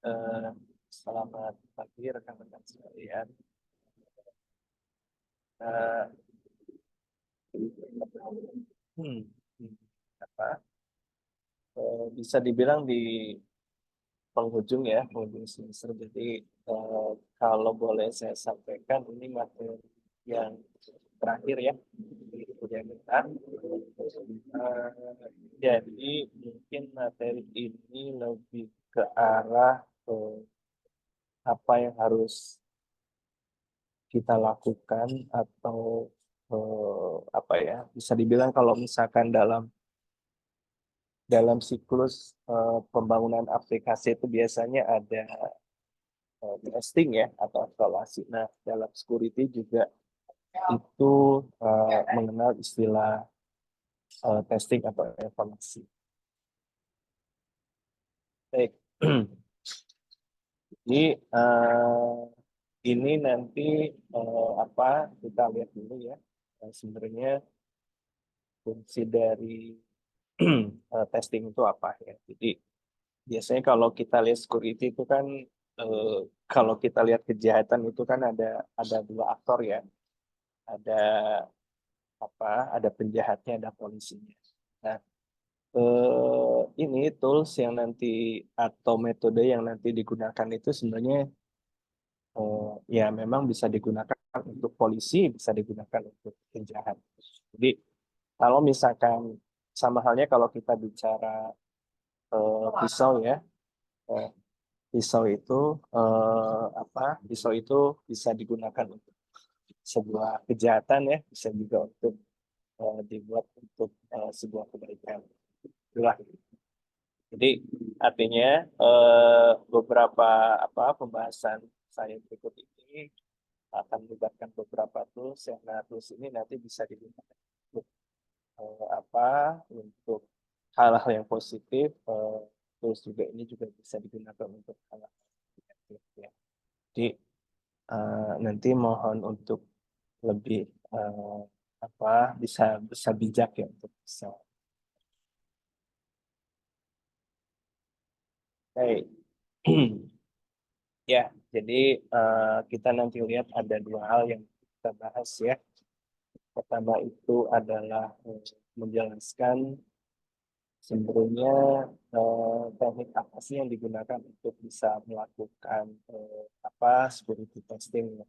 Eh, Selamat pagi rekan-rekan sekalian. Eh, hmm, apa? Bisa dibilang di penghujung ya, penghujung semester. Jadi kalau boleh saya sampaikan ini materi yang terakhir ya di kuliah kita. Jadi mungkin materi ini lebih ke arah apa yang harus kita lakukan atau apa ya, bisa dibilang kalau misalkan dalam siklus pembangunan aplikasi itu biasanya ada testing ya atau evaluasi. Nah, dalam security juga itu mengenal istilah testing atau evaluasi. Baik. Jadi ini nanti apa kita lihat dulu ya. Sebenarnya fungsi dari testing itu apa ya. Jadi biasanya kalau kita lihat security itu kan kalau kita lihat kejahatan itu kan ada dua aktor ya. Ada ada penjahatnya, ada polisinya. Nah, ini tools yang nanti atau metode yang nanti digunakan itu sebenarnya ya memang bisa digunakan untuk polisi, bisa digunakan untuk penjahat. Jadi kalau misalkan sama halnya kalau kita bicara pisau ya, eh, pisau itu pisau itu bisa digunakan untuk sebuah kejahatan ya, bisa juga untuk dibuat untuk sebuah kebaikan. Itulah. Jadi artinya beberapa pembahasan saya berikut ini akan melibatkan beberapa tools yang tools ini nanti bisa digunakan untuk untuk hal-hal yang positif. Tools juga ini juga bisa digunakan untuk hal-hal negatif ya. Jadi nanti mohon untuk lebih eh, bisa bisa bijak ya untuk bisa. Baik. Ya, jadi kita nanti lihat ada dua hal yang kita bahas ya. Pertama itu adalah menjelaskan sebenarnya teknik apa sih yang digunakan untuk bisa melakukan security testing.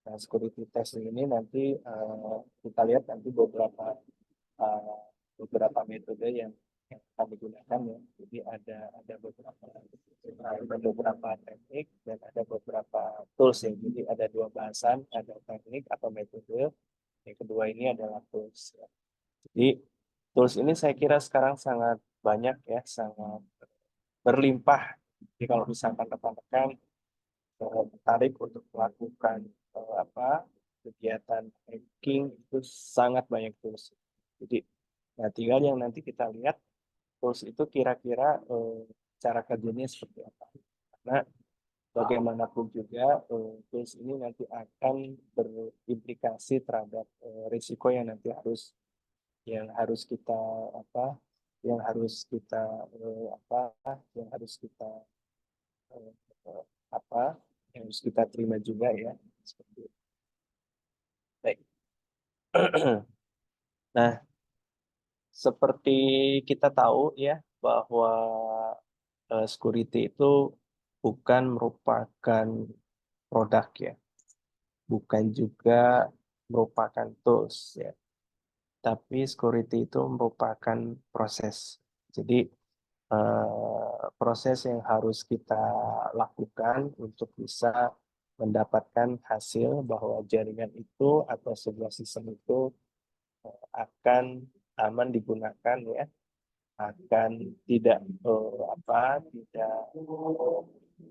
Nah, security testing ini nanti kita lihat nanti eh, beberapa metode yang akan digunakan ya. Jadi ada beberapa teknik dan ada beberapa tools ya. Jadi ada dua bahasan, ada teknik atau metode. Yang kedua ini adalah tools. Ya. Jadi tools ini saya kira sekarang sangat banyak ya, sangat berlimpah. Jadi kalau misalkan rekan-rekan tertarik untuk melakukan kegiatan hacking itu sangat banyak tools. Jadi nah tinggal yang nanti kita lihat tools itu kira-kira cara kerjanya seperti apa. Karena bagaimanapun juga tools ini nanti akan berimplikasi terhadap risiko yang harus kita apa yang harus kita eh, apa yang harus kita eh, eh, apa yang harus kita terima juga ya seperti itu. Baik. Nah, seperti kita tahu ya bahwa security itu bukan merupakan produk ya, bukan juga merupakan tools ya, tapi security itu merupakan proses. Jadi proses yang harus kita lakukan untuk bisa mendapatkan hasil bahwa jaringan itu atau sebuah sistem itu akan aman digunakan ya, akan tidak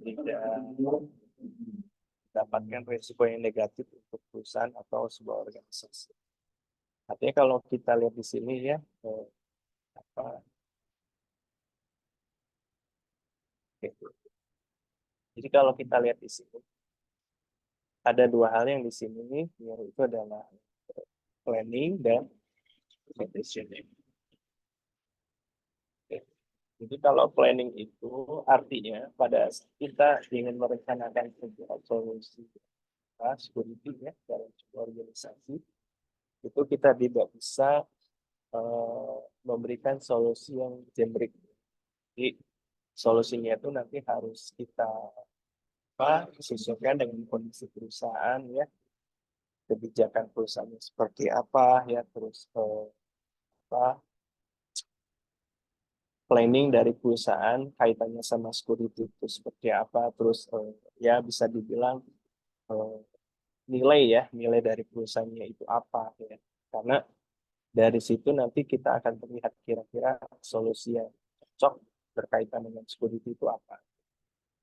tidak mendapatkan risiko yang negatif untuk perusahaan atau sebuah organisasi. Artinya kalau kita lihat di sini ya, eh, apa, oke. Jadi kalau kita lihat di sini ada dua hal yang di sini nih, yaitu adalah planning dan management. Jadi kalau planning itu artinya pada saat kita ingin merencanakan sebuah solusi security ya dalam sebuah organisasi, itu kita tidak bisa memberikan solusi yang generic. Jadi solusinya itu nanti harus kita sesuaikan dengan kondisi perusahaan ya, kebijakan perusahaannya seperti apa ya, terus apa planning dari perusahaan kaitannya sama security itu seperti apa, terus ya bisa dibilang eh, nilai dari perusahaannya itu apa ya, karena dari situ nanti kita akan melihat kira-kira solusi yang cocok berkaitan dengan security itu apa.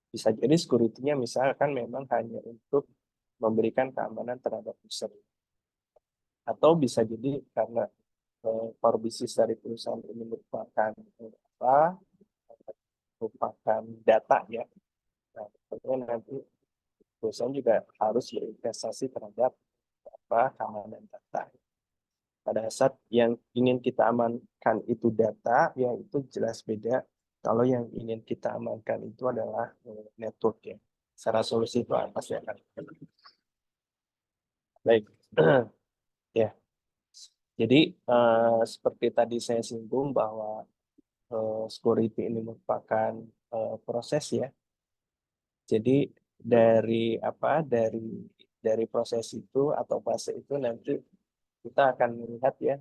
Bisa jadi security-nya misalkan memang hanya untuk memberikan keamanan terhadap user, atau bisa jadi karena core business dari perusahaan ini merupakan merupakan data ya. Nah, tentunya nanti perusahaan juga harus berinvestasi terhadap keamanan data. Pada saat yang ingin kita amankan itu data, ya itu jelas beda. Kalau yang ingin kita amankan itu adalah network ya. Secara solusi itu pasti akan. Baik, ya. Jadi seperti tadi saya singgung bahwa security ini merupakan proses ya. Jadi dari proses itu atau fase itu nanti kita akan melihat ya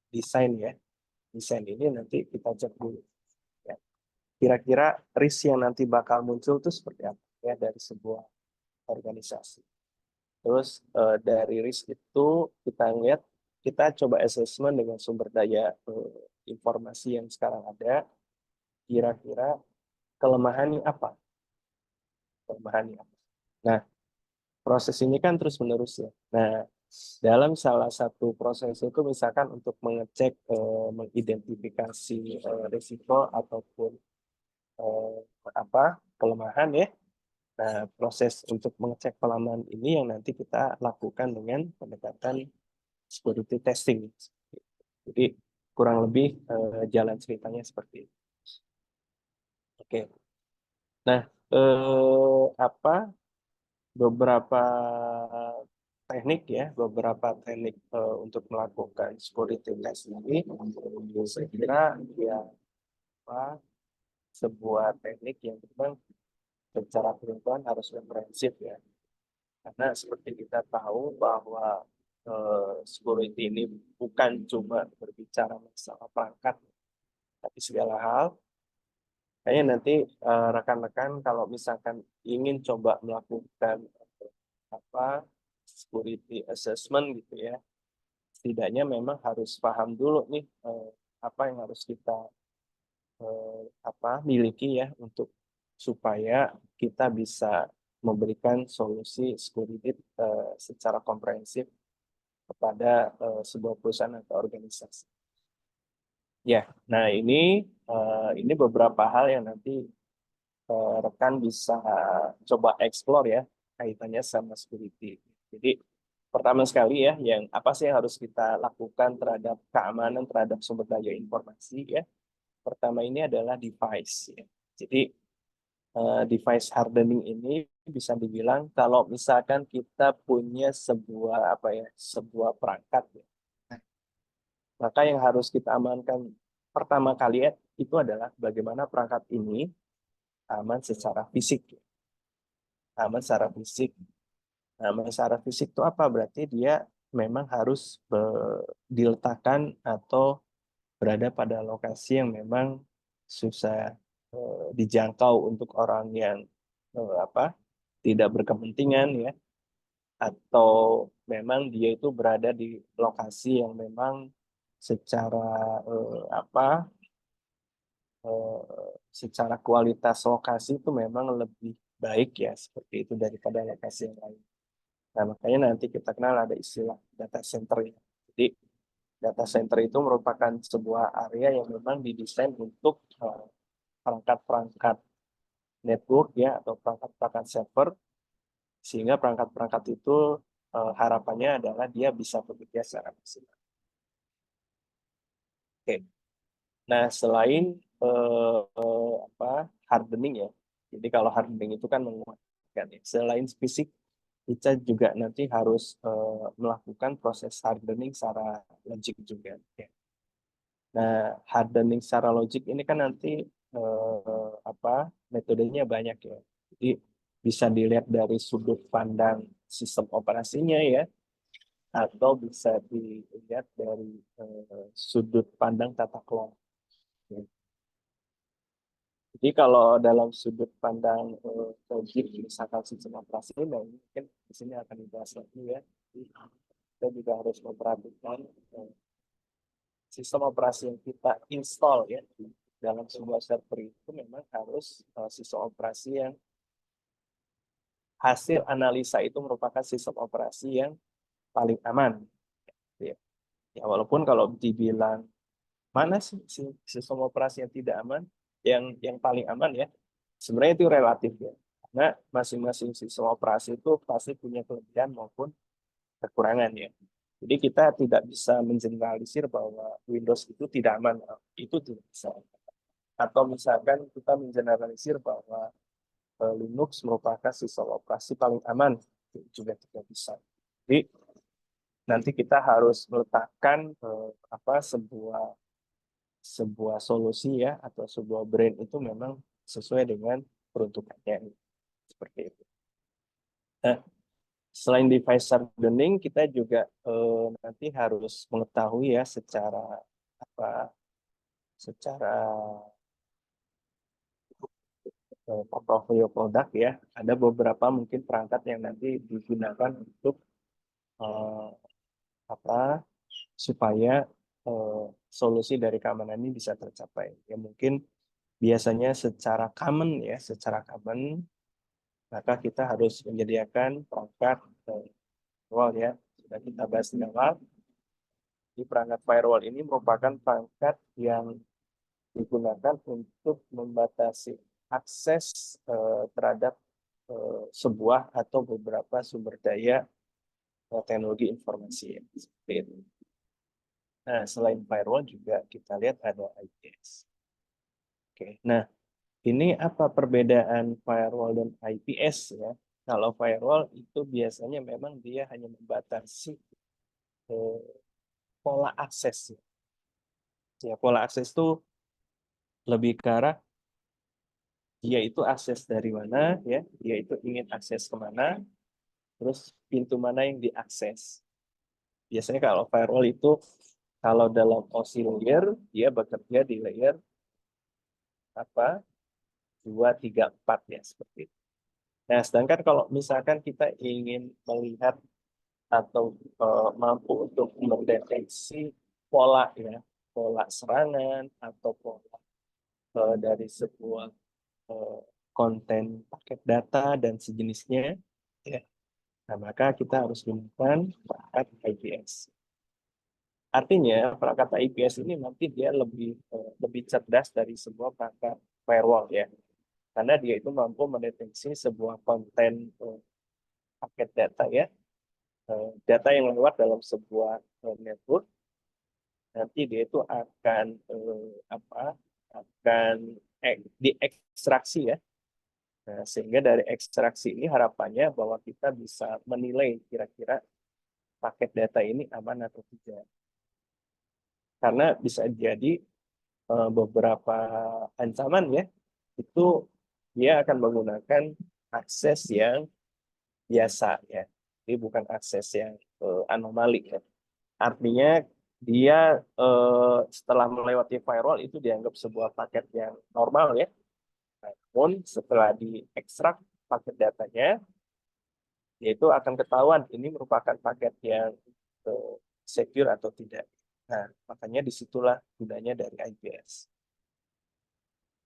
desain ya. Desain ini nanti kita cek dulu. Ya. Kira-kira risk yang nanti bakal muncul itu seperti apa ya dari sebuah organisasi. Terus dari risk itu kita lihat, kita coba assessment dengan sumber daya informasi yang sekarang ada. Kira-kira kelemahannya apa? Kelemahannya apa? Nah, proses ini kan terus menerus ya. Nah, dalam salah satu proses itu misalkan untuk mengecek, mengidentifikasi risiko ataupun eh, kelemahan ya. Nah, proses untuk mengecek kelemahan ini yang nanti kita lakukan dengan pendekatan security testing. Jadi kurang lebih jalan ceritanya seperti itu. Oke. Nah, beberapa beberapa teknik untuk melakukan security test ini, saya kira ya sebuah teknik yang memang secara keseluruhan harus komprehensif ya. Karena seperti kita tahu bahwa security ini bukan cuma berbicara masalah perangkat, tapi segala hal. Kayaknya nanti rekan-rekan kalau misalkan ingin coba melakukan security assessment gitu ya, setidaknya memang harus paham dulu nih apa yang harus kita miliki ya untuk supaya kita bisa memberikan solusi security secara komprehensif kepada sebuah perusahaan atau organisasi. Ya, nah ini beberapa hal yang nanti rekan bisa coba explore ya kaitannya sama security. Jadi pertama sekali ya, yang apa sih yang harus kita lakukan terhadap keamanan terhadap sumber daya informasi ya. Pertama ini adalah device ya. Jadi device hardening ini bisa dibilang kalau misalkan kita punya sebuah perangkat ya, maka yang harus kita amankan pertama kali ya, itu adalah bagaimana perangkat ini aman secara fisik. Aman secara fisik. Aman secara fisik itu apa? Berarti dia memang harus diletakkan atau berada pada lokasi yang memang susah dijangkau untuk orang yang tidak berkepentingan ya, atau memang dia itu berada di lokasi yang memang secara secara kualitas lokasi itu memang lebih baik ya seperti itu daripada lokasi yang lain. Nah, makanya nanti kita kenal ada istilah data center ya. Jadi data center itu merupakan sebuah area yang memang didesain untuk perangkat-perangkat network ya atau perangkat-perangkat server, sehingga perangkat-perangkat itu harapannya adalah dia bisa bekerja secara maksimal. Oke. Nah, selain hardening ya. Jadi kalau hardening itu kan menguatkan ya. Selain fisik, kita juga nanti harus melakukan proses hardening secara logik juga. Ya. Nah, hardening secara logik ini kan nanti metodenya banyak ya. Jadi bisa dilihat dari sudut pandang sistem operasinya ya, atau bisa dilihat dari sudut pandang tata kelola. Ya. Jadi kalau dalam sudut pandang logik, misalkan sistem operasi, nah mungkin di sini akan dibahas lagi ya. Jadi, kita juga harus memperhatikan sistem operasi yang kita install ya di dalam sebuah server itu memang harus sistem operasi yang hasil analisa itu merupakan sistem operasi yang paling aman. Ya, ya walaupun kalau dibilang mana sih sistem operasi yang tidak aman, yang paling aman ya, sebenarnya itu relatif ya. Karena masing-masing sistem operasi itu pasti punya kelebihan maupun kekurangan ya. Jadi kita tidak bisa mengeneralisir bahwa Windows itu tidak aman, itu tidak bisa. Atau misalkan kita mengeneralisir bahwa Linux merupakan sistem operasi paling aman, itu juga tidak bisa. Jadi nanti kita harus meletakkan sebuah solusi ya atau sebuah brand itu memang sesuai dengan peruntukannya seperti itu. Nah, selain device hardening, kita juga nanti harus mengetahui ya secara portofolio produk ya. Ada beberapa mungkin perangkat yang nanti digunakan untuk eh, supaya solusi dari keamanan ini bisa tercapai. Ya mungkin biasanya secara common maka kita harus menyediakan perangkat firewall ya. Sudah kita bahas di awal. Di perangkat firewall ini merupakan perangkat yang digunakan untuk membatasi akses terhadap sebuah atau beberapa sumber daya teknologi informasi. Seperti itu. Nah, selain firewall juga kita lihat ada IPS. Oke, nah ini apa perbedaan firewall dan IPS ya? Kalau firewall itu biasanya memang dia hanya membatasi eh, pola akses. Ya, pola akses itu lebih ke arah dia itu akses dari mana, ya, dia itu ingin akses kemana, terus pintu mana yang diakses. Biasanya kalau firewall itu kalau dalam OSI layer dia bekerja di layer 2, 3, 4 ya seperti itu. Nah, sedangkan kalau misalkan kita ingin melihat atau mampu untuk mendeteksi pola ya, pola serangan atau pola dari sebuah konten paket data dan sejenisnya, ya. Nah, maka kita harus gunakan perangkat IPS. Artinya perangkat IPS ini nanti dia lebih cerdas dari sebuah perangkat firewall ya, karena dia itu mampu mendeteksi sebuah konten paket data ya, data yang lewat dalam sebuah network, nanti dia itu akan diekstraksi ya. Nah, sehingga dari ekstraksi ini harapannya bahwa kita bisa menilai kira-kira paket data ini aman atau tidak. Karena bisa jadi beberapa ancaman ya, itu dia akan menggunakan akses yang biasa ya. Jadi bukan akses yang anomali ya. Artinya dia setelah melewati firewall itu dianggap sebuah paket yang normal ya. Namun setelah diekstrak paket datanya, yaitu akan ketahuan ini merupakan paket yang secure atau tidak. Nah, makanya disitulah gunanya dari IPS.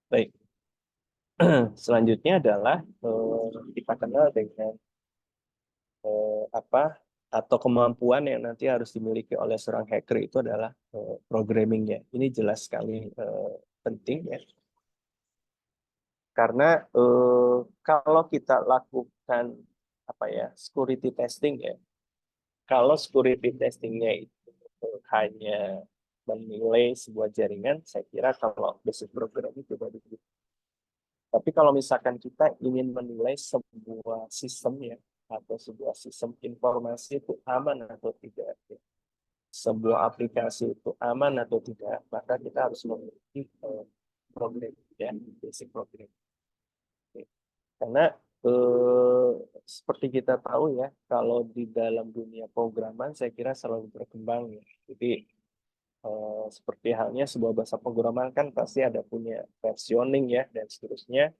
Baik, selanjutnya adalah kita kenal dengan apa atau kemampuan yang nanti harus dimiliki oleh seorang hacker itu adalah programmingnya. Ini jelas sekali penting ya, karena kalau kita lakukan security testing ya, kalau security testingnya itu hanya menilai sebuah jaringan, saya kira kalau basic program itu baru begitu. Tapi kalau misalkan kita ingin menilai sebuah sistem ya, atau sebuah sistem informasi itu aman atau tidak, ya, sebuah aplikasi itu aman atau tidak, maka kita harus memiliki program ya, basic program. Karena seperti kita tahu ya, kalau di dalam dunia programan saya kira selalu berkembang ya. Jadi seperti halnya sebuah bahasa pemrograman kan pasti ada punya versioning ya dan seterusnya.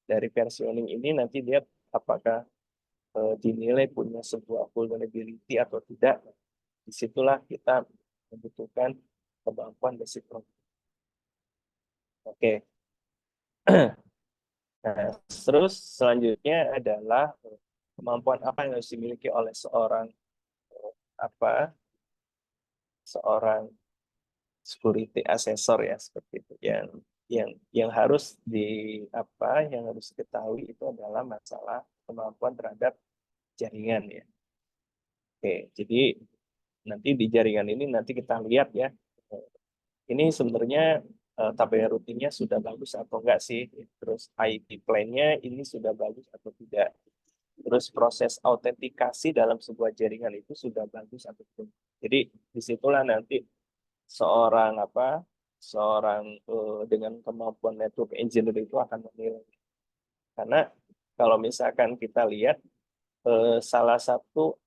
Dari versioning ini nanti dia apakah dinilai punya sebuah vulnerability atau tidak. Disitulah kita membutuhkan kemampuan basic program. Oke. Nah, terus selanjutnya adalah kemampuan apa yang harus dimiliki oleh seorang apa seorang security assessor ya seperti itu yang harus yang harus diketahui itu adalah masalah kemampuan terhadap jaringan ya. Oke, jadi nanti di jaringan ini nanti kita lihat ya. Ini sebenarnya tabel rutinnya sudah bagus atau enggak sih? Terus IP plan-nya ini sudah bagus atau tidak? Terus proses autentikasi dalam sebuah jaringan itu sudah bagus atau tidak? Jadi disitulah nanti seorang dengan kemampuan network engineer itu akan menilai. Karena kalau misalkan kita lihat salah satu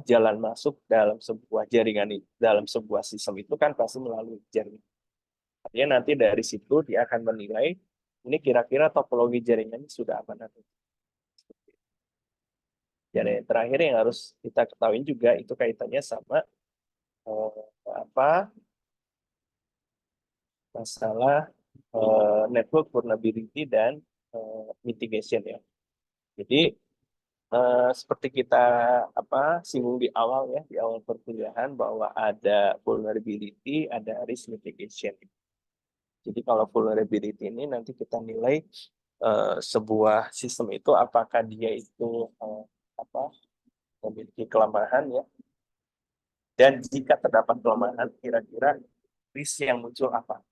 jalan masuk dalam sebuah jaringan dalam sebuah sistem itu kan pasti melalui jaringan. Artinya nanti dari situ dia akan menilai ini kira-kira topologi jaringannya sudah aman atau tidak. Dan yang terakhir yang harus kita ketahui juga itu kaitannya sama masalah network vulnerability dan mitigation ya. Jadi seperti kita singgung di awal ya, di awal perkuliahan bahwa ada vulnerability, ada risk mitigation. Jadi kalau vulnerability ini nanti kita nilai sebuah sistem itu apakah dia itu memiliki kelemahan ya. Dan jika terdapat kelemahan, kira-kira risk yang muncul apa?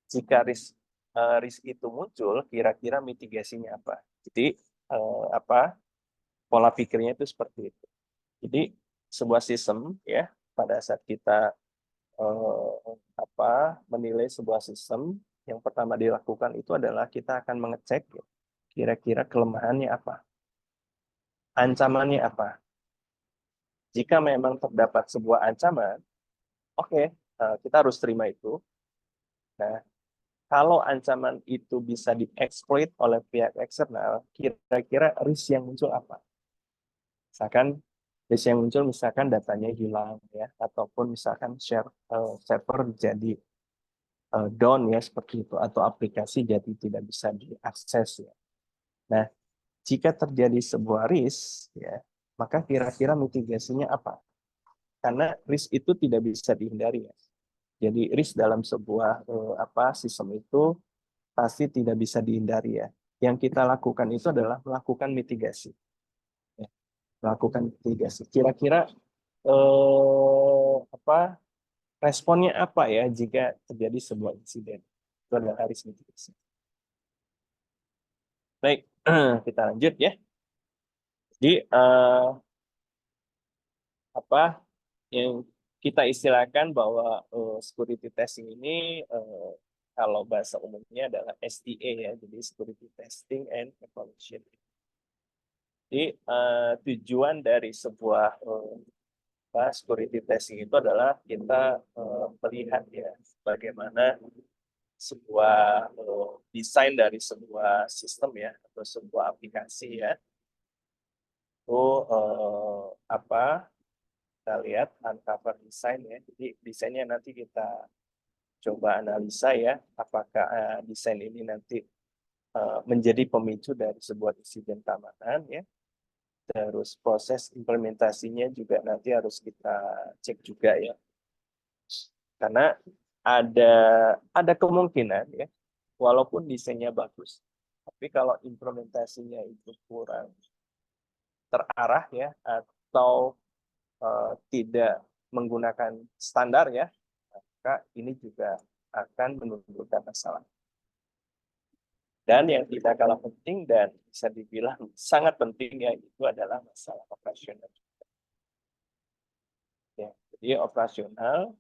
Jika risk itu muncul, kira-kira mitigasinya apa? Jadi pola pikirnya itu seperti itu. Jadi sebuah sistem ya pada saat kita menilai sebuah sistem, yang pertama dilakukan itu adalah kita akan mengecek ya, kira-kira kelemahannya apa, ancamannya apa. Jika memang terdapat sebuah ancaman, oke, kita harus terima itu. Nah, kalau ancaman itu bisa dieksploit oleh pihak eksternal, kira-kira risk yang muncul apa? Misalkan risk yang muncul misalkan datanya hilang ya, ataupun misalkan server jadi down ya seperti itu, atau aplikasi jadi tidak bisa diakses ya. Nah, jika terjadi sebuah risk ya, maka kira-kira mitigasinya apa? Karena risk itu tidak bisa dihindari ya. Jadi risk dalam sebuah sistem itu pasti tidak bisa dihindari ya. Yang kita lakukan itu adalah melakukan mitigasi. Ya, melakukan mitigasi. Kira-kira responnya apa ya jika terjadi sebuah insiden? Itu adalah risk mitigasi. Baik, kita lanjut ya. Jadi yang kita istilahkan bahwa security testing ini kalau bahasa umumnya adalah STA ya, jadi security testing and evaluation. Jadi tujuan dari sebuah security testing itu adalah kita melihat ya bagaimana sebuah desain dari sebuah sistem ya atau sebuah aplikasi ya itu kita lihat uncover desain ya. Jadi desainnya nanti kita coba analisa ya apakah desain ini nanti menjadi pemicu dari sebuah insiden keamanan ya. Terus proses implementasinya juga nanti harus kita cek juga ya. Karena ada kemungkinan ya, walaupun desainnya bagus, tapi kalau implementasinya itu kurang terarah ya, atau tidak menggunakan standar ya, maka ini juga akan menimbulkan masalah. Dan yang tidak kalah penting dan bisa dibilang sangat penting ya, itu adalah masalah operasional. Ya, jadi operasional,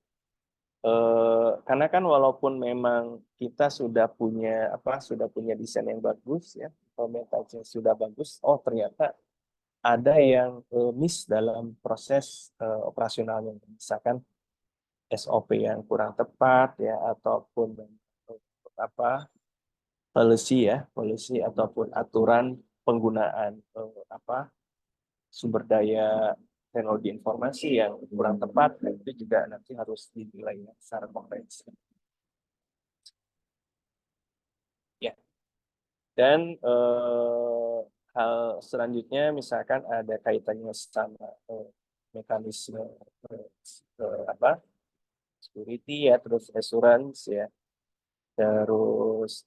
karena kan walaupun memang kita sudah punya desain yang bagus ya, implementasinya sudah bagus, oh ternyata ada yang miss dalam proses operasionalnya, misalkan SOP yang kurang tepat ya, ataupun policy ataupun aturan penggunaan sumber daya teknologi informasi yang kurang tepat, dan itu juga nanti harus dinilai secara komprehensif. Ya. Dan hal selanjutnya misalkan ada kaitannya sama mekanisme security ya, terus assurance ya, terus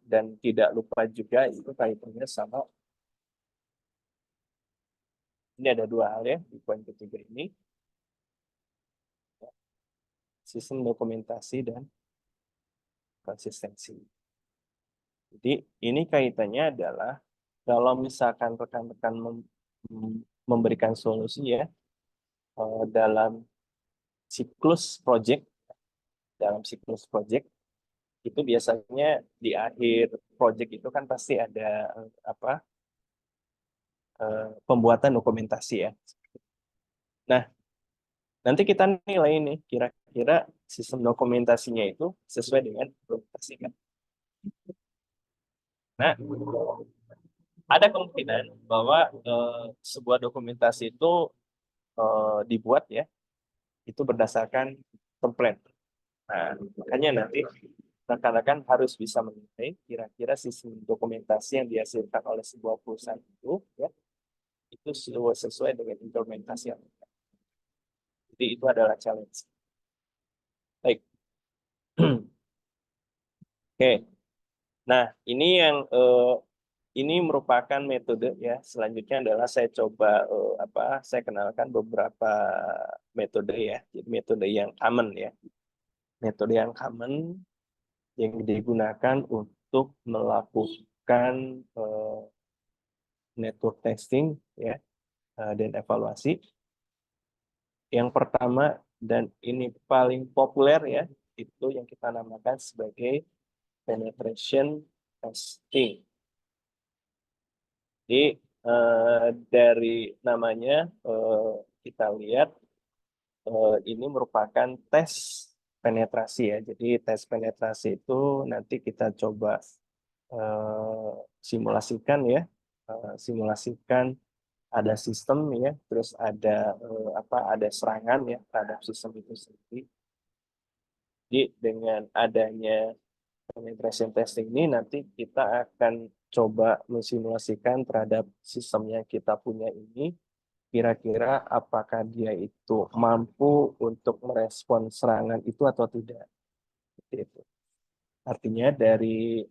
dan tidak lupa juga itu kaitannya sama, ini ada dua hal ya di poin ketiga ini, sistem dokumentasi dan konsistensi. Jadi ini kaitannya adalah kalau misalkan rekan-rekan memberikan solusi ya dalam siklus project, itu biasanya di akhir project itu kan pasti ada pembuatan dokumentasi ya. Nah, nanti kita nilai ini kira-kira sistem dokumentasinya itu sesuai dengan dokumentasi kan. Nah, ada kemungkinan bahwa sebuah dokumentasi itu dibuat ya, itu berdasarkan template. Nah, makanya nanti rekan-rekan harus bisa menilai kira-kira sistem dokumentasi yang dihasilkan oleh sebuah perusahaan itu ya, itu sesuai dengan implementasi yang ada. Jadi itu adalah challenge. Baik. Oke. Nah, ini yang ini merupakan metode ya. Selanjutnya adalah saya coba saya kenalkan beberapa metode ya. Jadi metode yang common ya. Metode yang common yang digunakan untuk melakukan network testing ya dan evaluasi. Yang pertama dan ini paling populer ya, itu yang kita namakan sebagai penetration testing. Jadi dari namanya kita lihat ini merupakan tes penetrasi ya. Jadi tes penetrasi itu nanti kita coba simulasikan ya, simulasikan ada sistem ya, terus ada ada serangan ya terhadap sistem itu sendiri. Jadi dengan adanya penetration testing ini nanti kita akan coba mensimulasikan terhadap sistem yang kita punya ini, kira-kira apakah dia itu mampu untuk merespon serangan itu atau tidak. Itu. Artinya dari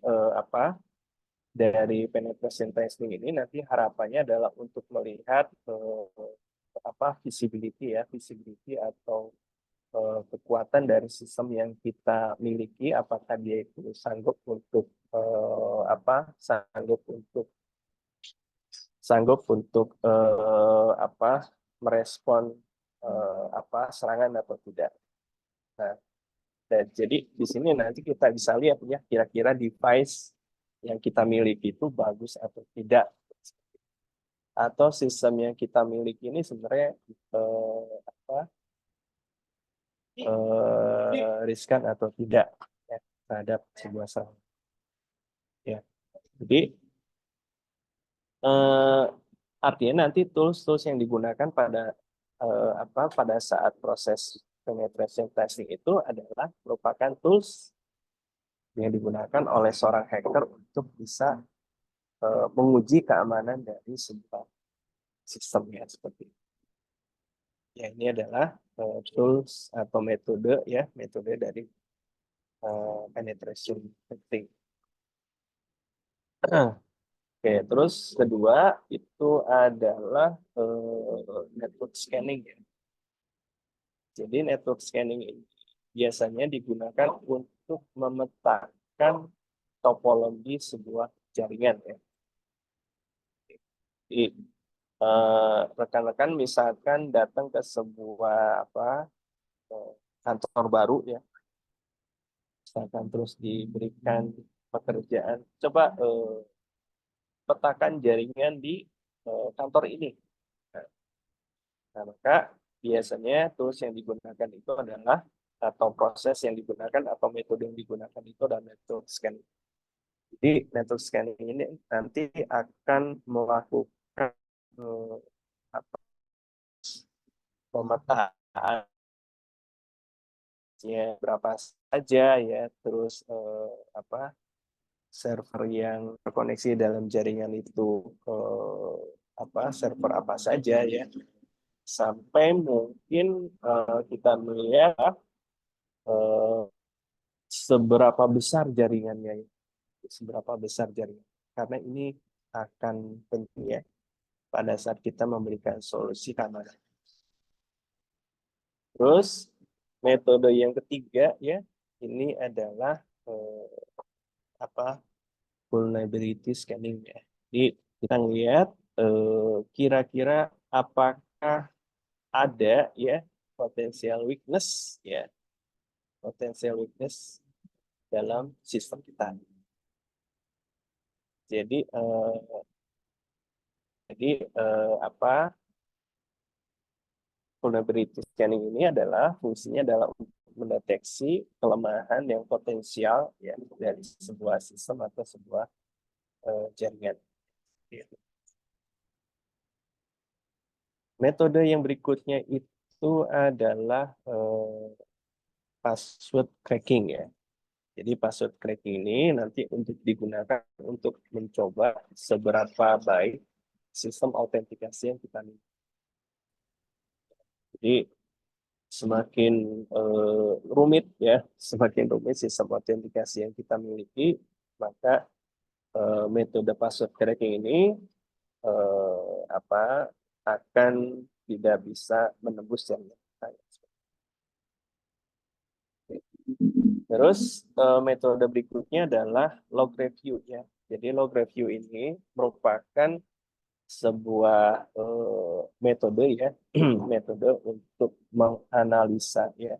dari penetration testing ini nanti harapannya adalah untuk melihat visibility atau kekuatan dari sistem yang kita miliki, apakah dia itu sanggup untuk merespon serangan atau tidak. Nah, dan jadi di sini nanti kita bisa lihat ya kira-kira device yang kita miliki itu bagus atau tidak, atau sistem yang kita miliki ini sebenarnya riskan atau tidak ya, terhadap sebuah serangan. Ya, jadi artinya nanti tools yang digunakan pada saat proses penetration testing itu adalah merupakan tools yang digunakan oleh seorang hacker untuk bisa menguji keamanan dari sebuah sistemnya seperti itu. Ya, ini adalah tools atau metode dari penetration testing. Oke, terus kedua itu adalah network scanning ya. Jadi network scanning ini biasanya digunakan untuk memetakan topologi sebuah jaringan ya. Jadi rekan-rekan misalkan datang ke sebuah kantor baru ya, misalkan terus diberikan pekerjaan, coba petakan jaringan di kantor ini. Nah, maka biasanya tools yang digunakan itu adalah atau proses yang digunakan atau metode yang digunakan itu adalah network scanning. Jadi network scanning ini nanti akan melakukan eh, apa, pemetaan berapa saja ya, terus server yang terkoneksi dalam jaringan itu server apa saja ya, sampai mungkin kita melihat eh, seberapa besar jaringannya, seberapa besar jaringan, karena ini akan penting ya pada saat kita memberikan solusi keamanan. Terus metode yang ketiga ya, ini adalah vulnerability scanning ya. Jadi kita lihat kira-kira apakah ada ya potensial weakness ya, potensial weakness dalam sistem kita. Jadi vulnerability scanning ini adalah fungsinya adalah untuk mendeteksi kelemahan yang potensial ya dari sebuah sistem atau sebuah jaringan. Metode yang berikutnya itu adalah password cracking ya. Jadi password cracking ini nanti untuk digunakan untuk mencoba seberapa baik sistem autentikasi yang kita miliki. Jadi semakin rumit ya, semakin rumit sistem autentikasi yang kita miliki, maka metode password cracking ini akan tidak bisa menembus jaringan. Terus metode berikutnya adalah log review ya. Jadi log review ini merupakan sebuah metode ya, metode untuk menganalisa ya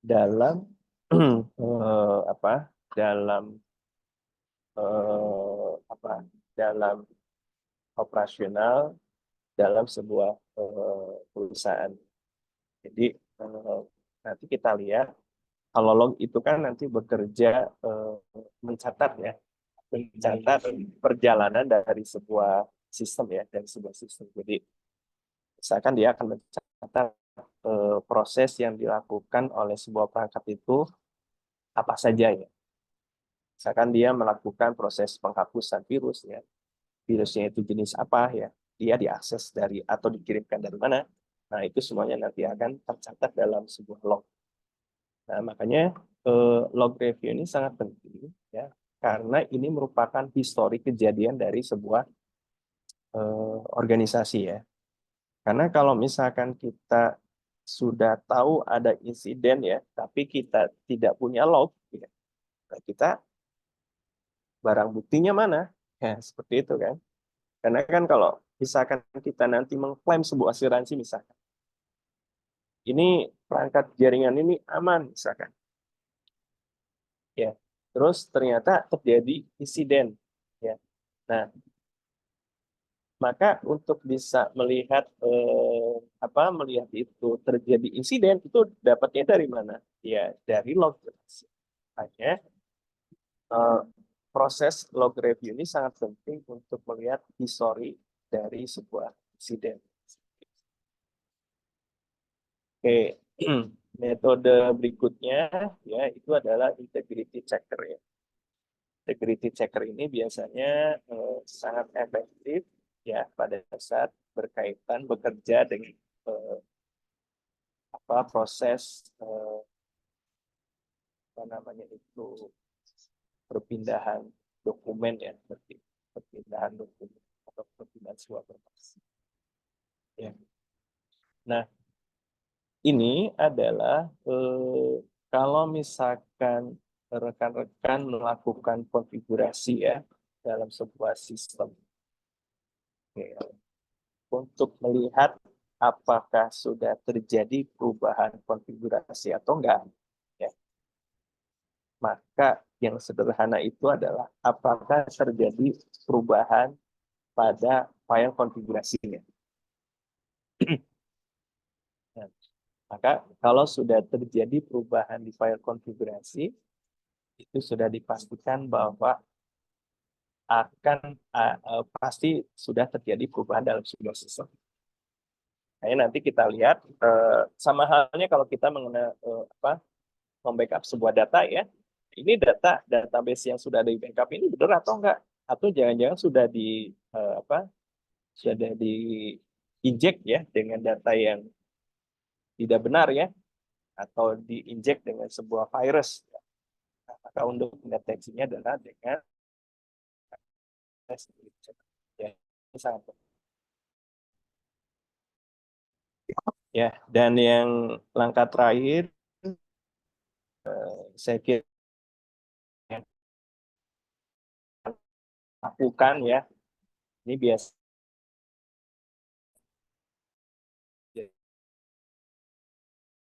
dalam dalam dalam operasional dalam sebuah perusahaan. Jadi nanti kita lihat kalau log itu kan nanti bekerja mencatat ya, mencatat perjalanan dari sebuah sistem ya, dari sebuah sistem. Jadi misalkan dia akan mencatat proses yang dilakukan oleh sebuah perangkat itu apa saja ya. Misalkan dia melakukan proses penghapusan virus ya, virusnya itu jenis apa ya, dia diakses dari atau dikirimkan dari mana. Nah itu semuanya nanti akan tercatat dalam sebuah log. Nah makanya log review ini sangat penting ya, karena ini merupakan histori kejadian dari sebuah organisasi ya. Karena kalau misalkan kita sudah tahu ada insiden ya, tapi kita tidak punya log, ya, kita barang buktinya mana? Ya, seperti itu kan. Karena kan kalau misalkan kita nanti mengklaim sebuah asuransi misalkan, ini perangkat jaringan ini aman misalkan. Ya. Terus ternyata terjadi insiden ya. Nah, maka untuk bisa melihat melihat itu terjadi insiden itu dapatnya dari mana? Ya, dari log. Hanya proses log review ini sangat penting untuk melihat histori dari sebuah insiden. Oke, metode berikutnya ya itu adalah integrity checker ya. Integrity checker ini biasanya sangat efektif ya pada saat berkaitan bekerja dengan proses perpindahan dokumen ya, perpindahan dokumen atau perpindahan sebuah berkas. Ya. Nah, ini adalah kalau misalkan rekan-rekan melakukan konfigurasi ya dalam sebuah sistem. Oke. Untuk melihat apakah sudah terjadi perubahan konfigurasi atau enggak, ya. Maka yang sederhana itu adalah apakah terjadi perubahan pada file konfigurasinya. Nah, maka kalau sudah terjadi perubahan di file konfigurasi, itu sudah dipastikan bahwa akan pasti sudah terjadi perubahan dalam sebuah sistem. Nah, nanti kita lihat sama halnya kalau kita mengenai membackup sebuah data ya. Ini database yang sudah di backup ini benar atau enggak? Atau jangan-jangan sudah sudah di inject ya dengan data yang tidak benar ya, atau diinjek dengan sebuah virus. Nah, maka untuk mendeteksinya adalah dengan tes ya, ini sangat penting. Ya, dan yang langkah terakhir saya kira lakukan ya, ini biasa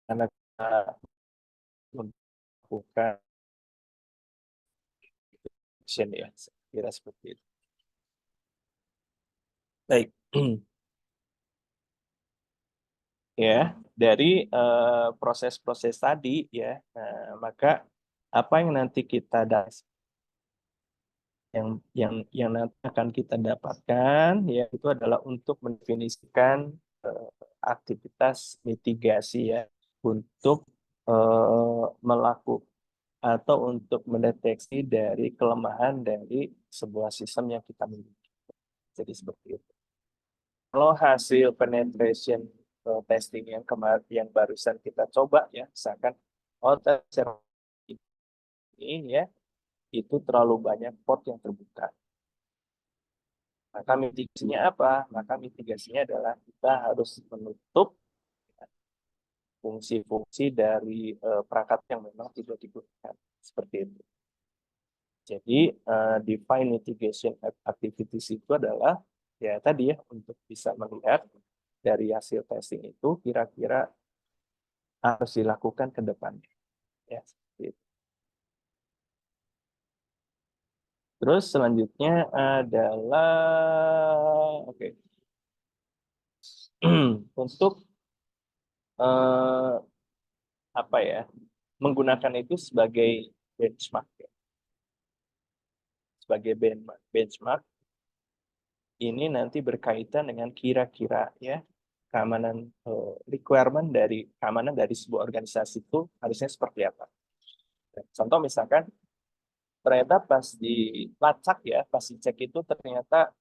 karena melakukan action ya, saya kira seperti itu. Baik. Ya, dari proses-proses tadi ya, maka apa yang nanti kita yang nanti akan kita dapatkan ya itu adalah untuk mendefinisikan aktivitas mitigasi ya untuk melakukan atau untuk mendeteksi dari kelemahan dari sebuah sistem yang kita miliki. Jadi seperti itu. Kalau hasil penetration testing yang kemarin yang barusan kita coba ya, misalkan ini ya itu terlalu banyak port yang terbuka. Maka mitigasinya apa? Maka mitigasinya adalah kita harus menutup fungsi-fungsi dari perangkat yang memang tidak digunakan. Seperti itu. Jadi, define mitigation activities itu adalah, ya tadi ya, untuk bisa melihat dari hasil testing itu, kira-kira harus dilakukan ke depannya. Ya, seperti itu. Terus selanjutnya adalah, oke. Untuk apa ya, menggunakan itu sebagai benchmark ya. Sebagai benchmark ini nanti berkaitan dengan kira-kira ya keamanan requirement dari keamanan dari sebuah organisasi itu harusnya seperti apa. Contoh misalkan ternyata pas dilacak ya, pas dicek itu ternyata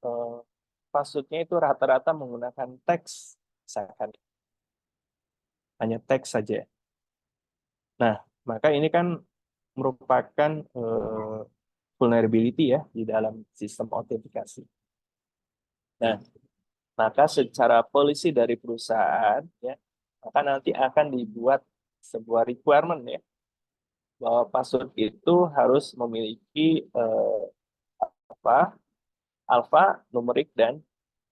passwordnya itu rata-rata menggunakan teks, misalkan hanya teks saja. Nah, maka ini kan merupakan vulnerability ya di dalam sistem autentikasi. Nah, maka secara policy dari perusahaan ya, maka nanti akan dibuat sebuah requirement ya bahwa password itu harus memiliki alfa, numerik dan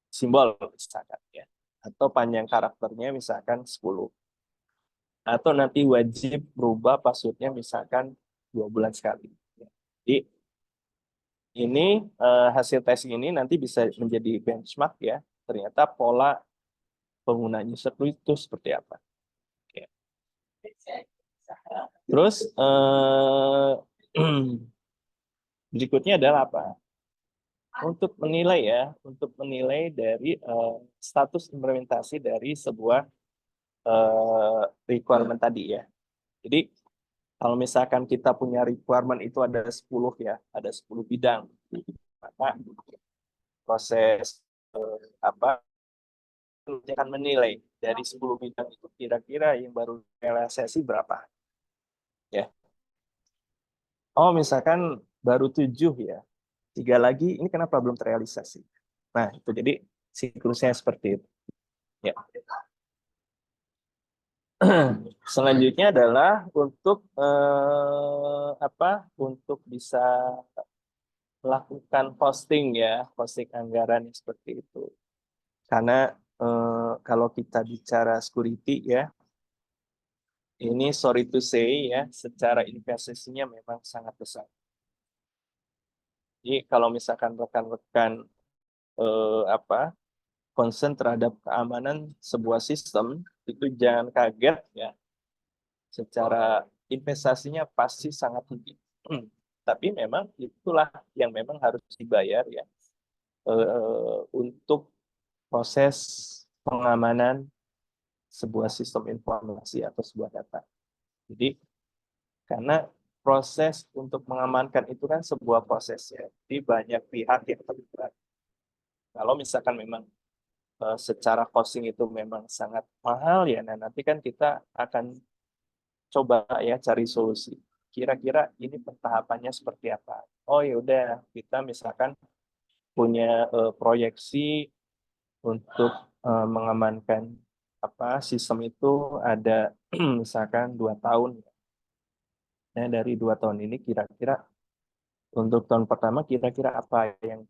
simbol misalkan ya. Atau panjang karakternya misalkan 10. Atau nanti wajib berubah passwordnya misalkan 2 bulan sekali. Jadi ini hasil tes ini nanti bisa menjadi benchmark ya. Ternyata pola pengguna user itu seperti apa. Oke. Terus berikutnya adalah apa? Untuk menilai dari status implementasi dari sebuah requirement tadi ya. Jadi kalau misalkan kita punya requirement itu ada 10 ya, ada 10 bidang. Maka proses apa akan menilai dari 10 bidang itu kira-kira yang baru realisasi berapa. Ya. Oh, misalkan baru 7 ya. 3 lagi ini kenapa belum terrealisasi. Nah, itu jadi siklusnya seperti itu. Ya. Selanjutnya adalah untuk untuk bisa melakukan posting ya, posting anggaran seperti itu. Karena kalau kita bicara security ya, ini sorry to say ya, secara investasinya memang sangat besar. Jadi kalau misalkan rekan-rekan concern terhadap keamanan sebuah sistem, itu jangan kaget ya, secara investasinya pasti sangat tinggi. Tapi memang itulah yang memang harus dibayar ya, untuk proses pengamanan sebuah sistem informasi atau sebuah data. Jadi karena proses untuk mengamankan itu kan sebuah proses ya, jadi banyak pihak yang terlibat. Kalau misalkan memang secara costing itu memang sangat mahal ya, nah nanti kan kita akan coba ya cari solusi. Kira-kira ini tahapannya seperti apa? Oh ya udah, kita misalkan punya proyeksi untuk mengamankan sistem itu ada misalkan 2 tahun. Nah dari 2 tahun ini kira-kira untuk tahun pertama kira-kira apa yang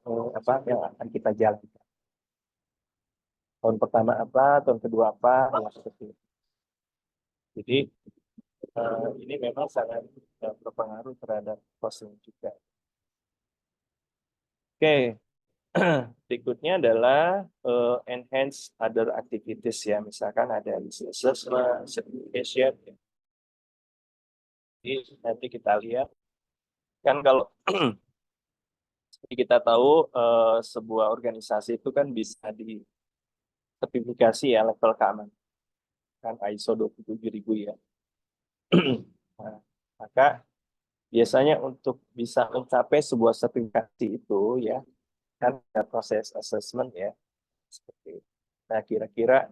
akan kita jalankan. Tahun pertama apa, tahun kedua apa, ya seperti itu. Jadi ini memang sangat berpengaruh terhadap costing juga. Oke, berikutnya adalah enhance other activities ya, misalkan ada assessment, certification. Jadi nanti kita lihat kan kalau kita tahu sebuah organisasi itu kan bisa di sertifikasi ya level keamanan kan ISO 27000 ya. Nah, maka biasanya untuk bisa mencapai sebuah sertifikasi itu ya kan ada proses assessment ya seperti itu. Nah, kira-kira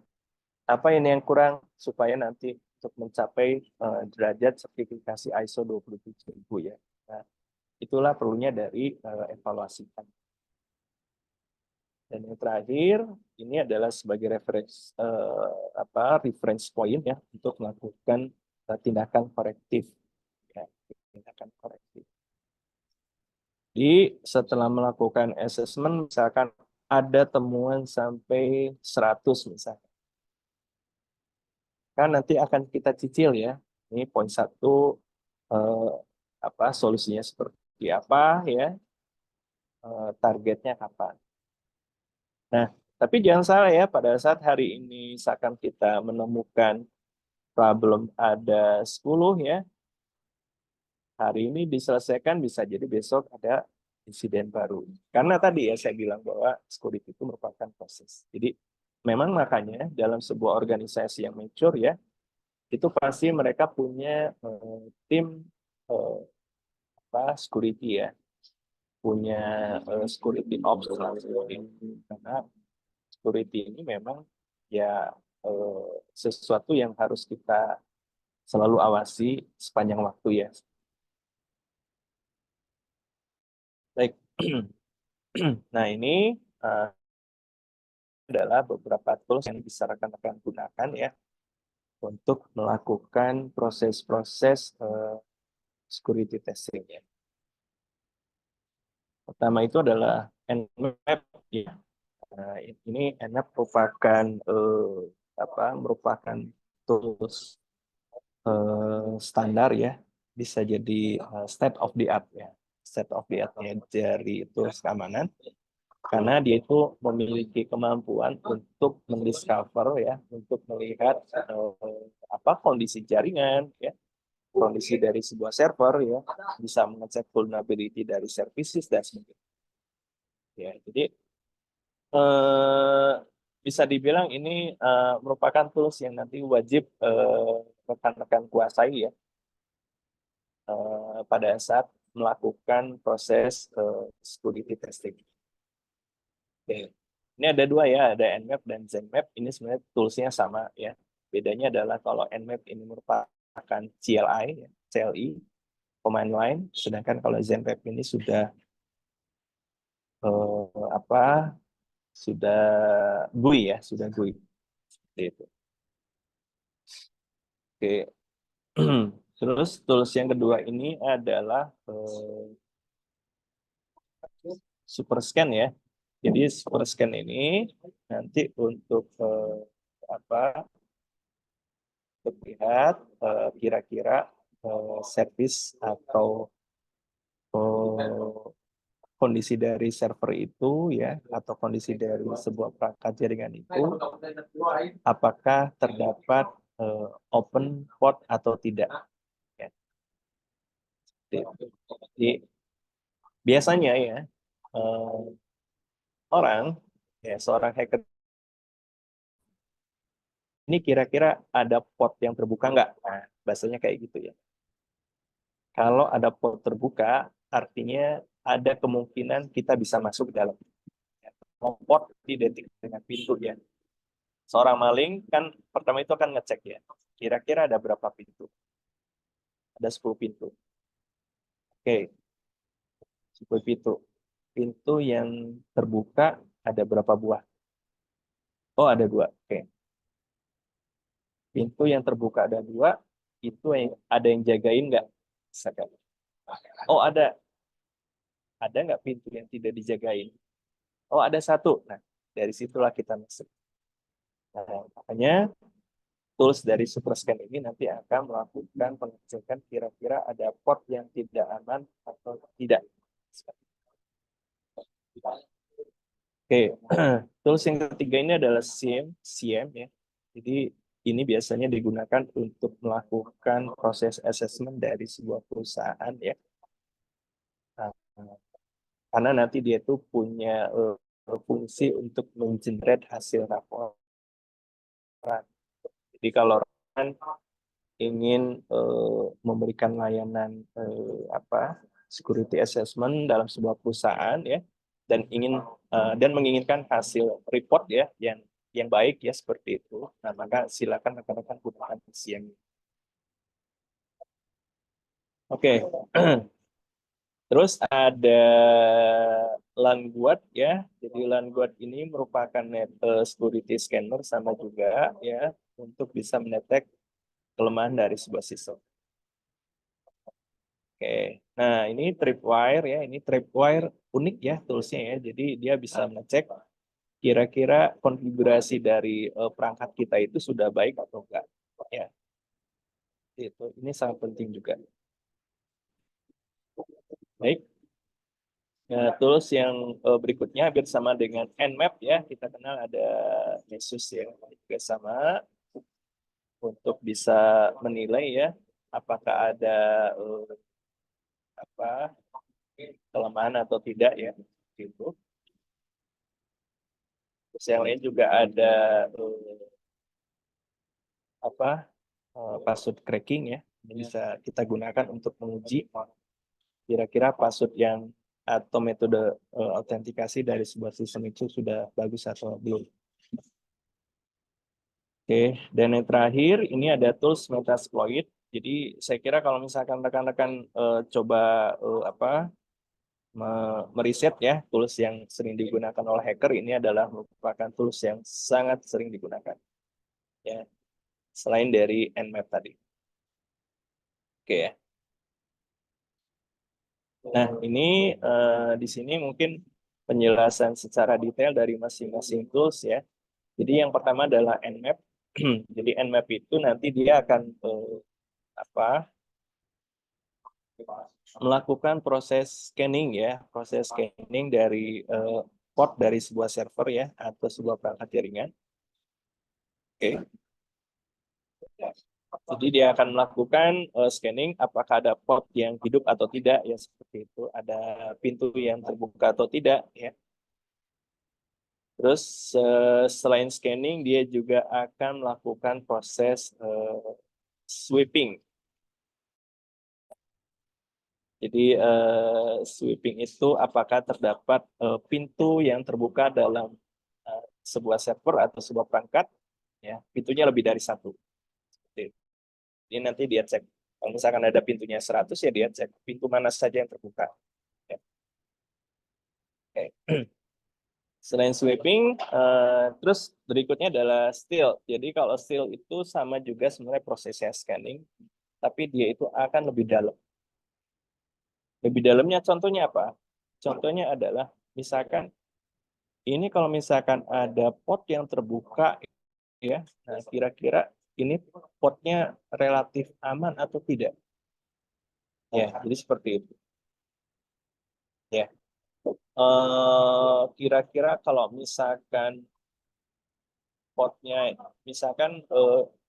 apa ini yang kurang supaya nanti untuk mencapai derajat sertifikasi ISO 27000 ya. Nah, itulah perlunya dari evaluasi. Dan yang terakhir ini adalah sebagai reference point ya untuk melakukan tindakan korektif ya, tindakan korektif. Jadi setelah melakukan assessment misalkan ada temuan sampai 100 misalkan. Kan nanti akan kita cicil ya. Ini poin 1 solusinya seperti apa ya, targetnya kapan. Nah, tapi jangan salah ya, pada saat hari ini misalkan kita menemukan problem ada 10 ya, hari ini diselesaikan bisa jadi besok ada insiden baru. Karena tadi ya saya bilang bahwa security itu merupakan proses. Jadi memang makanya dalam sebuah organisasi yang mature ya, itu pasti mereka punya tim security ya, punya security ops karena security ini memang ya sesuatu yang harus kita selalu awasi sepanjang waktu ya. Baik. Nah, ini adalah beberapa tools yang bisa rekan-rekan gunakan ya untuk melakukan proses-proses security testing ya. Pertama itu adalah Nmap ya. Nah, ini Nmap merupakan tools standar ya, bisa jadi state of the art ya, state of the art-nya dari tools keamanan, karena dia itu memiliki kemampuan untuk mendiscover ya, untuk melihat kondisi jaringan ya, kondisi dari sebuah server ya, bisa mengecek vulnerability dari services dan sebagainya. Ya, jadi bisa dibilang ini merupakan tools yang nanti wajib rekan-rekan kuasai ya pada saat melakukan proses security testing. Oke. Ini ada dua ya, ada Nmap dan Zenmap. Ini sebenarnya toolsnya sama ya. Bedanya adalah kalau Nmap ini merupakan CLI, ya, CLI, command line, sedangkan kalau Zenmap ini sudah sudah GUI ya, sudah GUI. Seperti itu. Oke. Terus tools yang kedua ini adalah super scan ya. Jadi super scan ini nanti untuk apa? Untuk lihat kira-kira service atau eh, kondisi dari server itu ya, atau kondisi dari sebuah perangkat jaringan itu, apakah terdapat open port atau tidak. Ya. Jadi biasanya ya eh, orang ya seorang hacker ini kira-kira ada port yang terbuka nggak? Nah, bahasanya kayak gitu ya. Kalau ada port terbuka, artinya ada kemungkinan kita bisa masuk ke dalam. Port identik dengan pintu ya. Seorang maling kan pertama itu akan ngecek ya. Kira-kira ada berapa pintu? Ada 10 pintu. Oke, 10 pintu. Pintu yang terbuka ada berapa buah? Oh, ada 2. Oke. Pintu yang terbuka ada 2, itu yang ada yang jagain nggak? Misalkan. Oh, ada. Ada nggak pintu yang tidak dijagain? Oh, ada 1. Nah, dari situlah kita masuk. Nah, makanya tools dari SuperScan ini nanti akan melakukan pengecekan kira-kira ada port yang tidak aman atau tidak. Oke, tools yang ketiga ini adalah SIEM ya. Jadi ini biasanya digunakan untuk melakukan proses assessment dari sebuah perusahaan ya. Nah, karena nanti dia itu punya fungsi untuk mengenerate hasil laporan. Jadi kalau kan ingin memberikan layanan security assessment dalam sebuah perusahaan ya, dan dan menginginkan hasil report ya yang baik ya seperti itu. Nah, maka silakan rekan-rekan gunakan SIEM. Oke. Terus ada LANGuard ya. Jadi LANGuard ini merupakan security scanner sama juga ya untuk bisa mendetek kelemahan dari sebuah sistem. Oke, nah ini tripwire ya, ini tripwire unik ya toolsnya ya. Jadi dia bisa mengecek kira-kira konfigurasi dari perangkat kita itu sudah baik atau enggak. Ya, itu ini sangat penting juga. Baik, nah, tools yang berikutnya hampir sama dengan Nmap ya. Kita kenal ada Nessus ya, juga sama untuk bisa menilai ya apakah ada apa kelemahan atau tidak ya. Gitu. Terus yang lain juga ada password cracking ya. Ini bisa kita gunakan untuk menguji kira-kira password yang atau metode autentikasi dari sebuah sistem itu sudah bagus atau belum. Oke, dan yang terakhir ini ada tools Metasploit. Jadi saya kira kalau misalkan rekan-rekan coba meriset ya tools yang sering digunakan oleh hacker, ini adalah merupakan tools yang sangat sering digunakan ya, selain dari Nmap tadi. Oke ya. Nah, ini di sini mungkin penjelasan secara detail dari masing-masing tools ya. Jadi yang pertama adalah Nmap. Jadi Nmap itu nanti dia akan apa melakukan proses scanning ya, proses scanning dari port dari sebuah server ya atau sebuah perangkat jaringan. Oke. Jadi dia akan melakukan scanning apakah ada port yang hidup atau tidak ya seperti itu, ada pintu yang terbuka atau tidak ya. Terus selain scanning dia juga akan melakukan proses sweeping. Jadi sweeping itu apakah terdapat pintu yang terbuka dalam sebuah server atau sebuah perangkat ya, pintunya lebih dari 1. Ini nanti dia cek. Kalau misalkan ada pintunya 100 ya dia cek pintu mana saja yang terbuka. Ya. Oke. Selain sweeping, terus berikutnya adalah steal. Jadi kalau steal itu sama juga sebenarnya prosesnya scanning, tapi dia itu akan lebih dalam. Lebih dalamnya contohnya apa? Contohnya adalah misalkan ini kalau misalkan ada pot yang terbuka ya, nah kira-kira ini potnya relatif aman atau tidak? Ya, jadi seperti itu. Ya, kira-kira kalau misalkan potnya, misalkan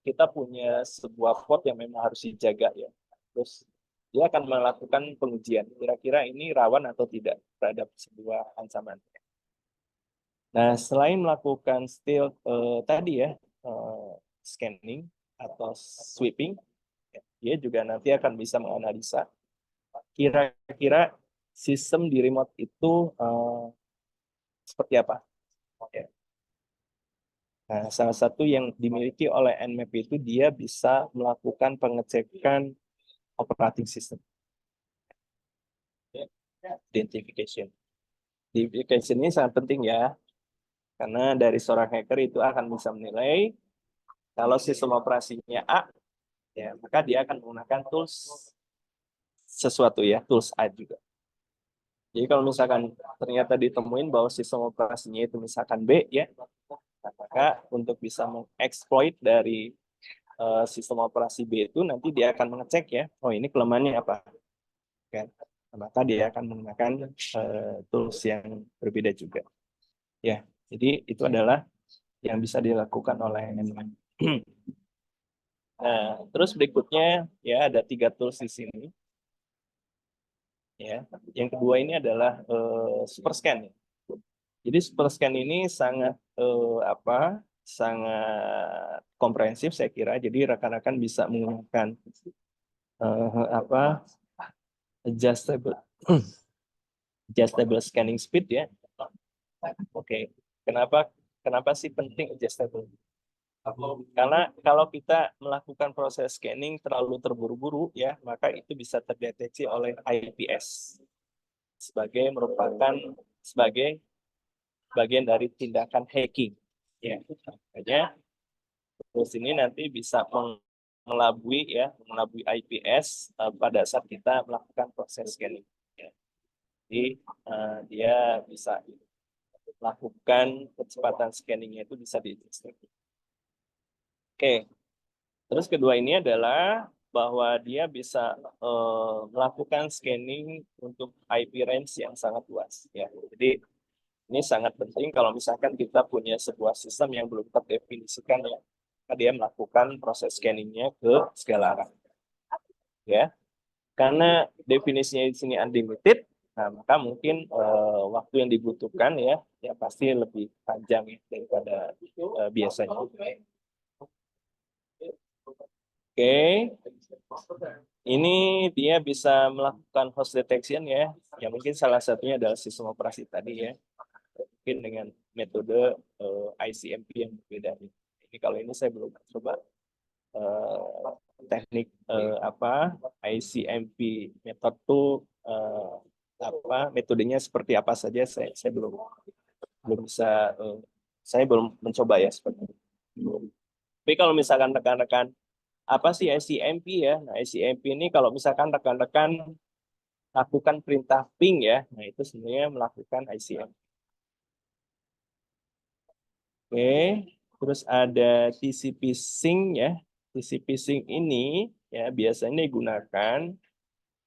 kita punya sebuah pot yang memang harus dijaga ya, terus dia akan melakukan pengujian. Kira-kira ini rawan atau tidak terhadap sebuah ancaman. Nah, selain melakukan still tadi ya, eh, scanning atau sweeping, dia juga nanti akan bisa menganalisa kira-kira sistem di remote itu seperti apa. Oke. Nah, salah satu yang dimiliki oleh Nmap itu dia bisa melakukan pengecekan operating system. Identification. Identification ini sangat penting ya, karena dari seorang hacker itu akan bisa menilai kalau sistem operasinya A, ya maka dia akan menggunakan tools sesuatu ya, tools A juga. Jadi kalau misalkan ternyata ditemuin bahwa sistem operasinya itu misalkan B ya, maka untuk bisa mengeksploit dari sistem operasi B itu nanti dia akan mengecek ya, oh ini kelemahannya apa, kan? Maka dia akan menggunakan tools yang berbeda juga. Ya, jadi itu adalah yang bisa dilakukan oleh NMAP. Nah, terus berikutnya ya ada 3 tools di sini. Ya, yang kedua ini adalah super scan. Jadi super scan ini sangat sangat komprehensif saya kira. Jadi rekan-rekan bisa menggunakan apa adjustable adjustable scanning speed ya. Oke. Kenapa kenapa sih penting adjustable? Karena kalau kita melakukan proses scanning terlalu terburu-buru ya, maka itu bisa terdeteksi oleh IPS sebagai bagian dari tindakan hacking. Ya, makanya terus ini nanti bisa mengelabui IPS pada saat kita melakukan proses scanning. Ya. Jadi dia bisa melakukan kecepatan scanningnya itu bisa dideteksi. Oke, terus kedua ini adalah bahwa dia bisa melakukan scanning untuk IP range yang sangat luas. Ya, jadi ini sangat penting kalau misalkan kita punya sebuah sistem yang belum terdefinisikan ya, maka dia melakukan proses scanningnya ke segala arah. Ya, karena definisinya di sini unlimited, nah maka mungkin waktu yang dibutuhkan ya pasti lebih panjang ya daripada biasanya. Oke, ini dia bisa melakukan host detection ya. Ya mungkin salah satunya adalah sistem operasi tadi ya. Mungkin dengan metode ICMP yang berbeda. Ini kalau ini saya belum coba teknik ICMP metode itu metodenya seperti apa saja saya belum bisa saya belum mencoba ya seperti itu. Tapi kalau misalkan rekan-rekan apa sih ICMP ya? Nah, ICMP ini kalau misalkan rekan-rekan lakukan perintah ping ya, nah itu sebenarnya melakukan ICMP. Oke, terus ada TCP sync ya. TCP sync ini ya biasanya digunakan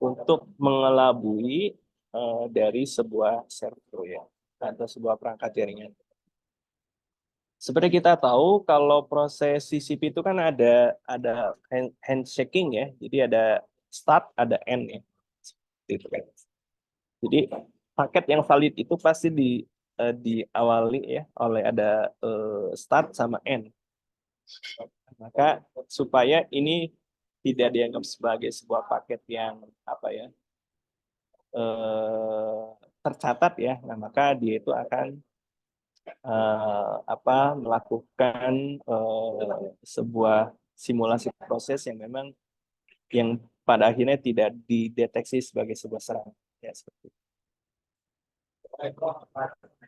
untuk mengelabui dari sebuah server ya atau sebuah perangkat jaringan. Seperti kita tahu kalau proses TCP itu kan ada handshaking ya. Jadi ada start, ada end ya. Gitu kan. Jadi paket yang valid itu pasti diawali ya oleh ada start sama end. Maka supaya ini tidak dianggap sebagai sebuah paket yang tercatat ya, nah maka dia itu akan melakukan sebuah simulasi proses yang memang yang pada akhirnya tidak dideteksi sebagai sebuah serangan ya seperti itu.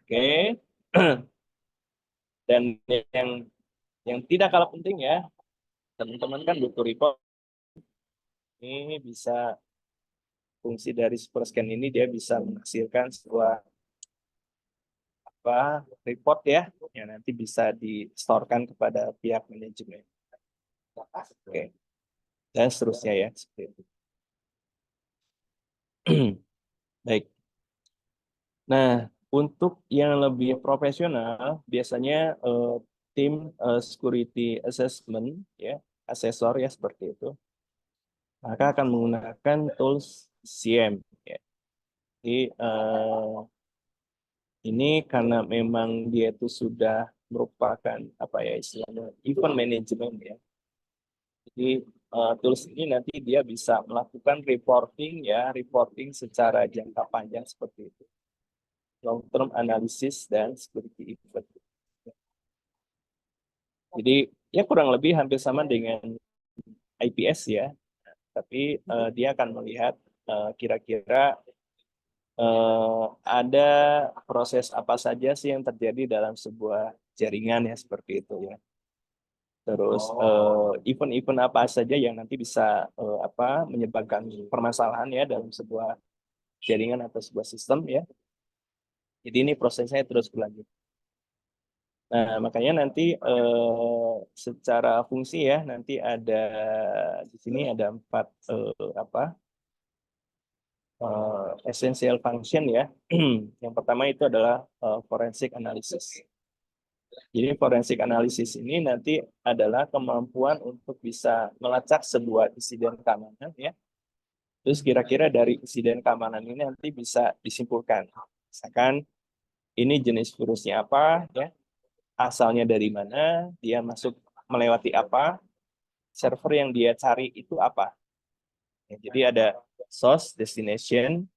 Oke, Dan yang tidak kalah penting ya, teman-teman kan butuh report. Ini bisa, fungsi dari super scan ini dia bisa menghasilkan sebuah report ya, yang nanti bisa di-storekan kepada pihak manajemen. Oke. Dan seterusnya ya, seperti itu. Baik. Nah, untuk yang lebih profesional, biasanya tim security assessment, ya, asesor ya seperti itu, maka akan menggunakan tools SIEM. Ya. Jadi ini karena memang dia itu sudah merupakan apa ya istilahnya event management ya. Jadi tools ini nanti dia bisa melakukan reporting ya, reporting secara jangka panjang seperti itu. Long term analysis dan security event. Jadi ya kurang lebih hampir sama dengan IPS ya, tapi dia akan melihat kira-kira ada proses apa saja sih yang terjadi dalam sebuah jaringan ya seperti itu ya. Terus event-event apa saja yang nanti bisa menyebabkan permasalahan ya dalam sebuah jaringan atau sebuah sistem ya. Jadi ini prosesnya terus berlanjut. Nah, makanya nanti secara fungsi ya, nanti ada di sini ada 4 essential function ya. Yang pertama itu adalah forensic analysis. Jadi forensic analysis ini nanti adalah kemampuan untuk bisa melacak sebuah insiden keamanan ya. Terus kira-kira dari insiden keamanan ini nanti bisa disimpulkan. Misalkan ini jenis virusnya apa ya, asalnya dari mana, dia masuk melewati apa, server yang dia cari itu apa. Ya, jadi ada source, destination,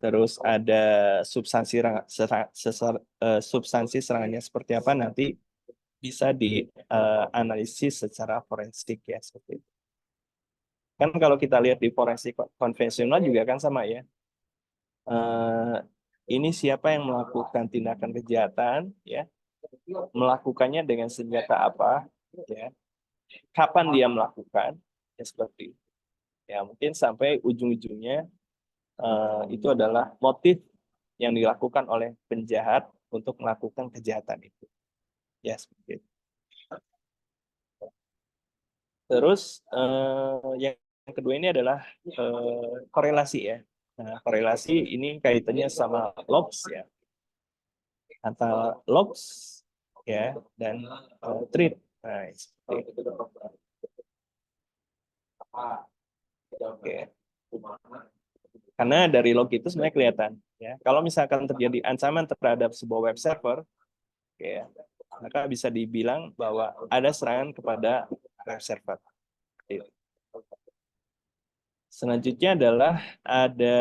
terus ada substansi serangannya seperti apa nanti bisa dianalisis secara forensik ya seperti itu. Kan kalau kita lihat di forensik konvensional juga kan sama ya. Ini siapa yang melakukan tindakan kejahatan ya, melakukannya dengan senjata apa ya, kapan dia melakukan ya seperti itu. Ya mungkin sampai ujung-ujungnya itu adalah motif yang dilakukan oleh penjahat untuk melakukan kejahatan itu. Ya seperti itu. Terus yang kedua ini adalah korelasi ya. Nah, korelasi ini kaitannya sama logs ya. Antara logs ya dan thread. Nah, seperti itu. Oke. Karena dari log itu sebenarnya kelihatan ya. Kalau misalkan terjadi ancaman terhadap sebuah web server, ya, maka bisa dibilang bahwa ada serangan kepada web server. Selanjutnya adalah ada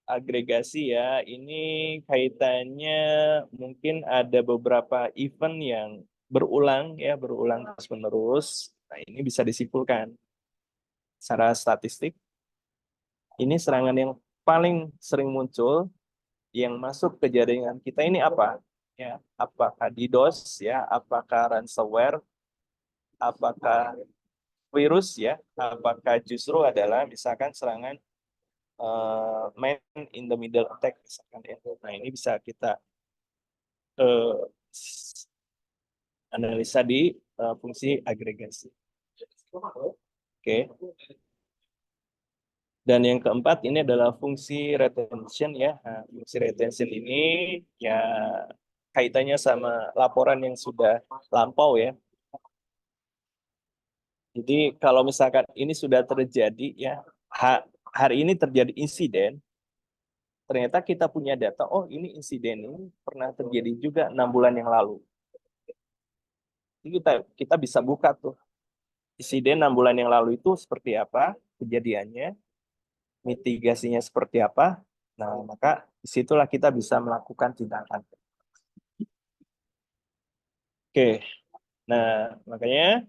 agregasi ya. Ini kaitannya mungkin ada beberapa event yang berulang ya, berulang terus-menerus. Nah, ini bisa disimpulkan secara statistik. Ini serangan yang paling sering muncul yang masuk ke jaringan kita ini apa? Ya, apakah DDoS ya, apakah ransomware, apakah virus ya, apakah justru adalah misalkan serangan man in the middle attack misalkan ya. Nah, ini bisa kita uh, analisa di fungsi agregasi. Oke. Dan yang keempat ini adalah fungsi retention ya. Nah, fungsi retention ini ya kaitannya sama laporan yang sudah lampau ya. Jadi kalau misalkan ini sudah terjadi ya, hari ini terjadi insiden, ternyata kita punya data, oh ini insiden ini pernah terjadi juga 6 bulan yang lalu. Jadi kita bisa buka tuh insiden 6 bulan yang lalu itu seperti apa kejadiannya, mitigasinya seperti apa. Nah, maka disitulah kita bisa melakukan tindakan. Oke, nah makanya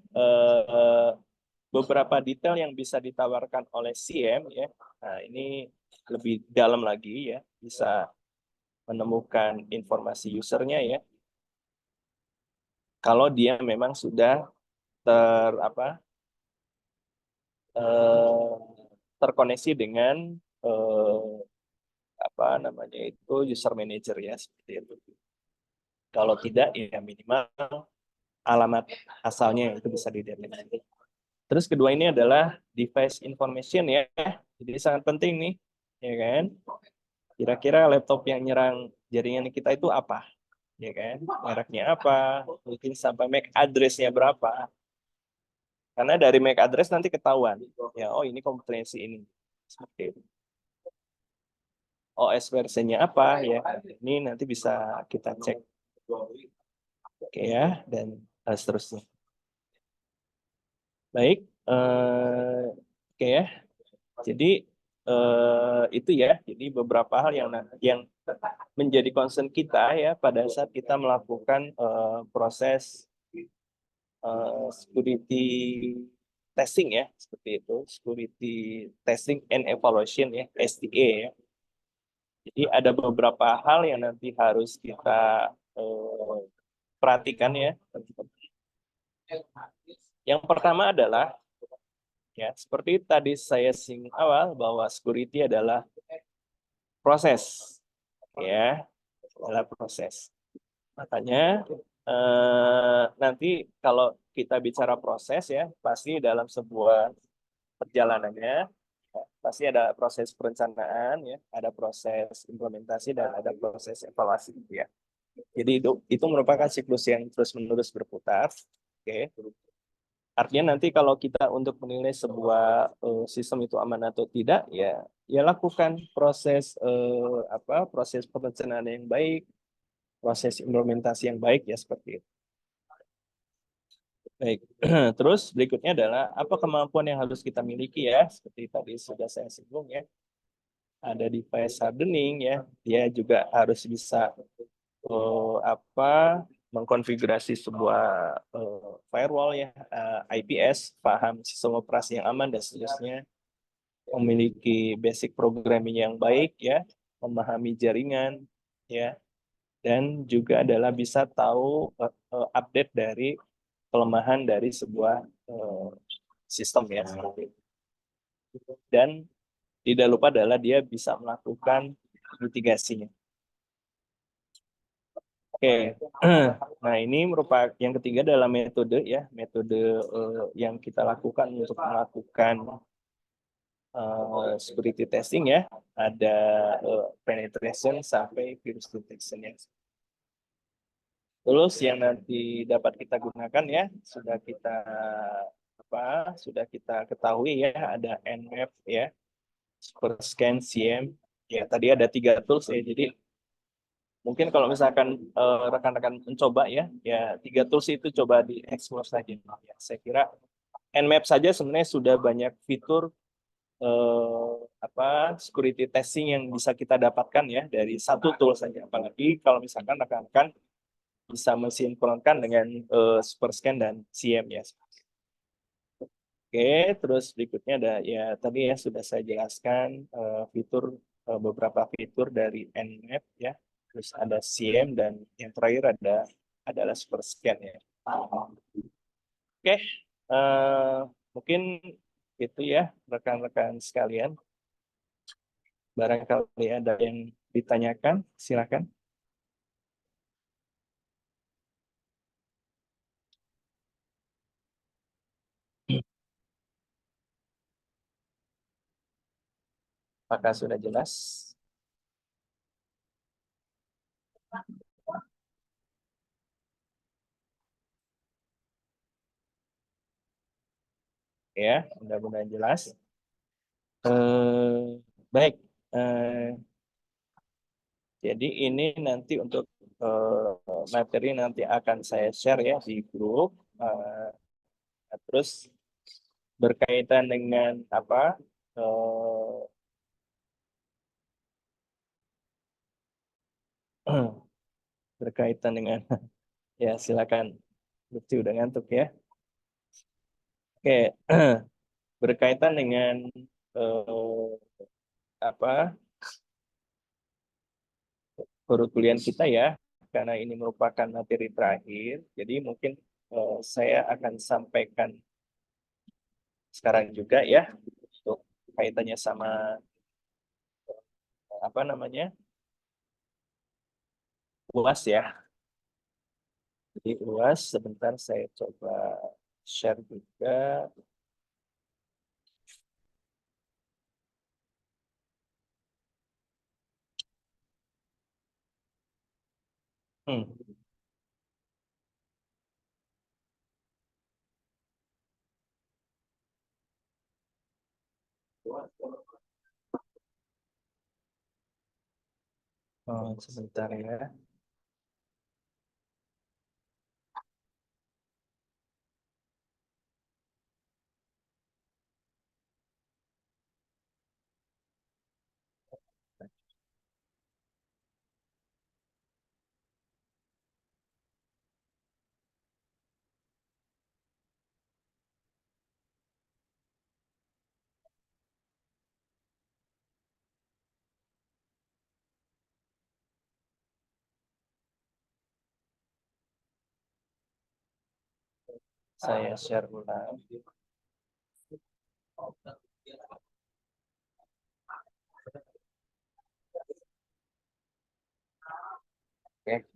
beberapa detail yang bisa ditawarkan oleh CM ya. Nah, ini lebih dalam lagi ya, bisa menemukan informasi usernya ya. Kalau dia memang sudah eh, terkoneksi dengan eh, apa namanya itu user manager ya seperti itu. Kalau tidak ya minimal alamat asalnya itu bisa dideteksi. Terus kedua ini adalah device information ya. Jadi sangat penting nih, ya kan? Kira-kira laptop yang nyerang jaringan kita itu apa? Ya kan? Mereknya apa? Mungkin sampai MAC address-nya berapa? Karena dari MAC address nanti ketahuan. Ya, oh ini komputernya si ini. Seperti itu. OS versinya apa ya? Ini nanti bisa kita cek. Oke ya, dan seterusnya. Baik, oke ya. Jadi itu ya. Jadi beberapa hal yang menjadi concern kita ya pada saat kita melakukan proses security testing ya, seperti itu. Security testing and evaluation ya, STA ya. Jadi ada beberapa hal yang nanti harus kita perhatikan ya. Yang pertama adalah ya seperti tadi saya singgung awal bahwa security adalah proses ya, adalah proses. Makanya nanti kalau kita bicara proses ya, pasti dalam sebuah perjalanannya pasti ada proses perencanaan ya, ada proses implementasi dan ada proses evaluasi gitu ya. Jadi itu merupakan siklus yang terus-menerus berputar. Oke. Artinya nanti kalau kita untuk menilai sebuah sistem itu aman atau tidak, ya lakukan proses proses perencanaan yang baik, proses implementasi yang baik ya seperti itu. Baik. Terus berikutnya adalah apa kemampuan yang harus kita miliki ya, seperti tadi sudah saya singgung ya. Ada device hardening ya, dia juga harus bisa mengkonfigurasi sebuah firewall ya, IPS, paham sistem operasi yang aman dan seterusnya, memiliki basic programming yang baik ya, memahami jaringan ya, dan juga adalah bisa tahu update dari kelemahan dari sebuah sistem ya. Dan tidak lupa adalah dia bisa melakukan mitigasinya. Oke, nah ini merupakan yang ketiga adalah metode ya, metode yang kita lakukan untuk melakukan security testing ya, ada penetration sampai virus detection ya. Terus yang nanti dapat kita gunakan ya, sudah kita ketahui ya, ada Nmap ya, Superscan, CM, ya tadi ada 3 tools ya, jadi mungkin kalau misalkan rekan-rekan mencoba ya, 3 tools itu coba dieksplor saja. Ya, saya kira Nmap saja sebenarnya sudah banyak fitur security testing yang bisa kita dapatkan ya dari satu tool saja. Apalagi kalau misalkan rekan-rekan bisa mensinkronkan dengan Superscan dan CM ya. Oke, terus berikutnya ada ya tadi ya sudah saya jelaskan beberapa fitur dari Nmap ya. Terus ada CM dan yang terakhir adalah Superscan ya. Oke, mungkin itu ya rekan-rekan sekalian. Barangkali ada yang ditanyakan, silakan. Apakah sudah jelas? Ya, mudah-mudahan jelas. Baik, jadi ini nanti untuk materi nanti akan saya share ya di grup. Terus berkaitan dengan berkaitan dengan ya silakan. Lucu udah ngantuk ya. Oke, berkaitan dengan eh, apa perkuliahan kita ya, karena ini merupakan materi terakhir, jadi mungkin saya akan sampaikan sekarang juga ya, untuk kaitannya sama apa namanya UAS ya. Jadi UAS sebentar saya coba share juga. Hmm. Oh, sebentar ya. Saya share ulang. Oke,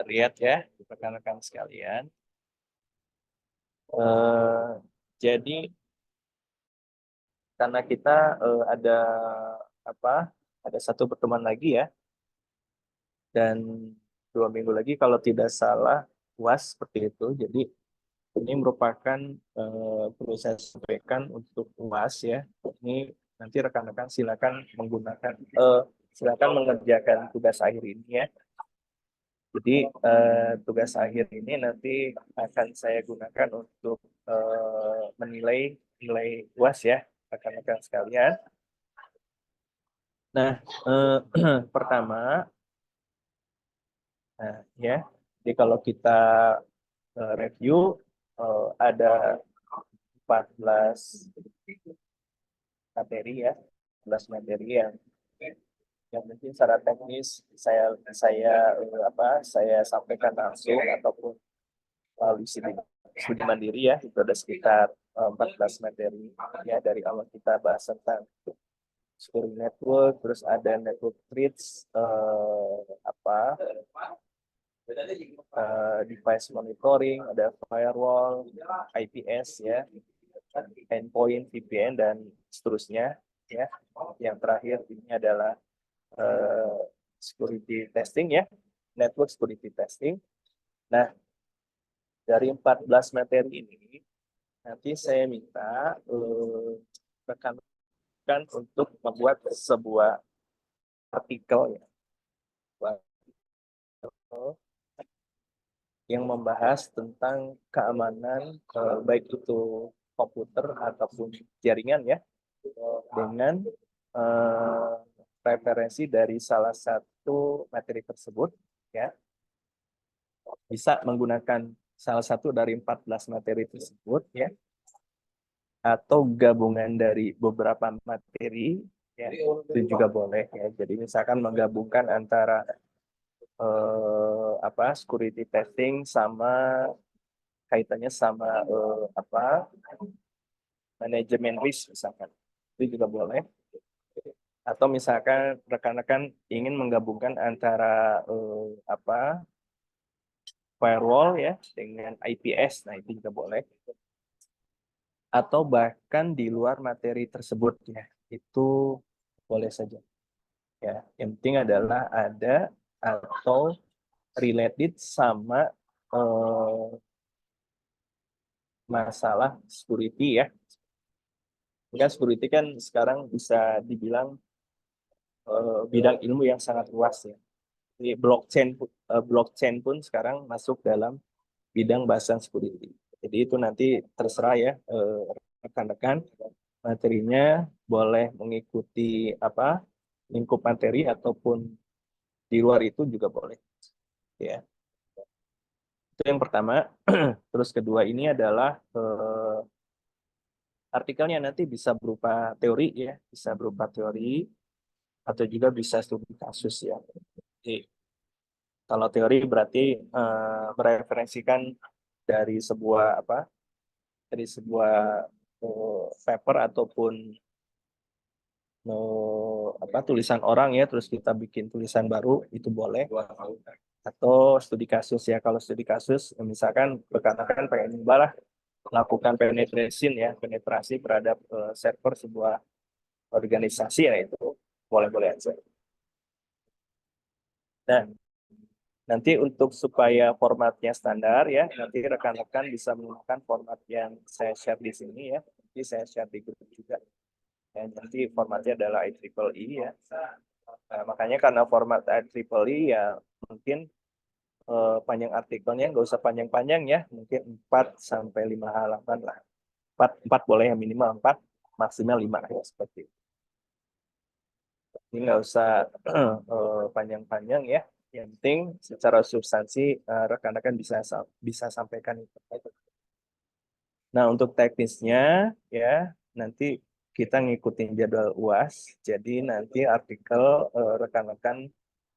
terlihat ya, rekan-rekan sekalian. Eh, jadi karena kita ada apa? Ada satu pertemuan lagi ya, dan 2 minggu lagi kalau tidak salah UAS seperti itu. Jadi ini merupakan perlu saya sampaikan untuk UAS ya. Ini nanti rekan-rekan silakan menggunakan silakan mengerjakan tugas akhir ini ya. Jadi tugas akhir ini nanti akan saya gunakan untuk menilai nilai UAS ya, rekan-rekan sekalian. Nah, pertama, nah, ya, jadi kalau kita review ada 14 materi ya, 14 materi yang mungkin secara teknis saya sampaikan langsung ataupun melalui studi mandiri ya, itu ada sekitar 14 materi ya, dari awal kita bahas tentang security network, terus ada network threats, device monitoring, ada firewall, IPS ya, endpoint, VPN dan seterusnya ya. Yang terakhir ini adalah security testing ya, network security testing. Nah, dari 14 materi ini nanti saya minta rekan-rekan untuk membuat sebuah artikel ya, yang membahas tentang keamanan baik itu komputer ataupun jaringan ya, dengan eh, referensi dari salah satu materi tersebut ya, bisa menggunakan salah satu dari 14 materi tersebut ya, atau gabungan dari beberapa materi ya, itu juga boleh ya. Jadi misalkan menggabungkan antara security testing sama kaitannya sama manajemen risk misalkan, itu juga boleh. Atau misalkan rekan-rekan ingin menggabungkan antara firewall ya dengan IPS, nah itu juga boleh. Atau bahkan di luar materi tersebut ya, itu boleh saja ya. Yang penting adalah ada atau related sama masalah security ya. Kan security kan sekarang bisa dibilang bidang ilmu yang sangat luas ya. Jadi blockchain pun sekarang masuk dalam bidang bahasan security. Jadi itu nanti terserah ya rekan-rekan, materinya boleh mengikuti lingkup materi ataupun di luar itu juga boleh ya. Itu yang pertama. Terus kedua ini adalah artikelnya nanti bisa berupa teori ya, bisa berupa teori. atau juga bisa studi kasus ya. Jadi kalau teori berarti mereferensikan dari sebuah apa? Dari sebuah paper ataupun apa tulisan orang ya, terus kita bikin tulisan baru itu boleh. Atau studi kasus ya, kalau studi kasus misalkan rekan-rekan pengen nyoba lah melakukan penetration ya, penetrasi terhadap server sebuah organisasi ya, itu boleh-boleh aja. Dan nanti untuk supaya formatnya standar ya, nanti rekan-rekan bisa menggunakan format yang saya share di sini ya. Nanti saya share di grup juga. Dan nanti formatnya adalah IEEE ya. Nah, makanya karena format IEEE ya mungkin panjang artikelnya nggak usah panjang-panjang ya. Mungkin 4 sampai 5 halaman lah. 4 boleh ya, minimal 4, maksimal 5 ya, seperti itu. Ini nggak usah panjang-panjang ya. Yang penting secara substansi rekan-rekan bisa sampaikan itu. Nah, untuk teknisnya ya nanti kita ngikutin jadwal UAS. Jadi nanti artikel rekan-rekan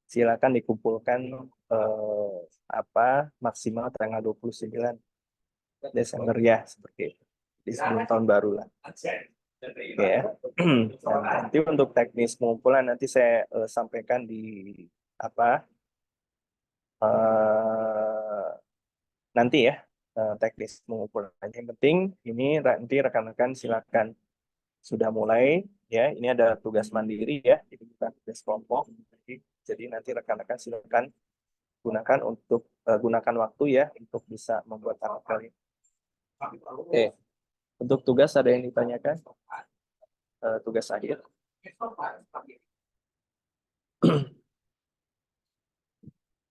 silakan dikumpulkan apa maksimal tanggal 29 Desember ya, seperti itu. Di sebelum tahun baru lah. Oke ya. Nah, nanti untuk teknis pengumpulan nanti saya sampaikan di apa eh, nanti ya, teknis pengumpulan. Yang penting ini nanti rekan-rekan silakan sudah mulai ya. Ini ada tugas mandiri ya, jadi bukan tugas kelompok. Jadi nanti rekan-rekan silakan gunakan waktu ya untuk bisa membuat artikel ini. Oke, untuk tugas ada yang ditanyakan? Tugas akhir.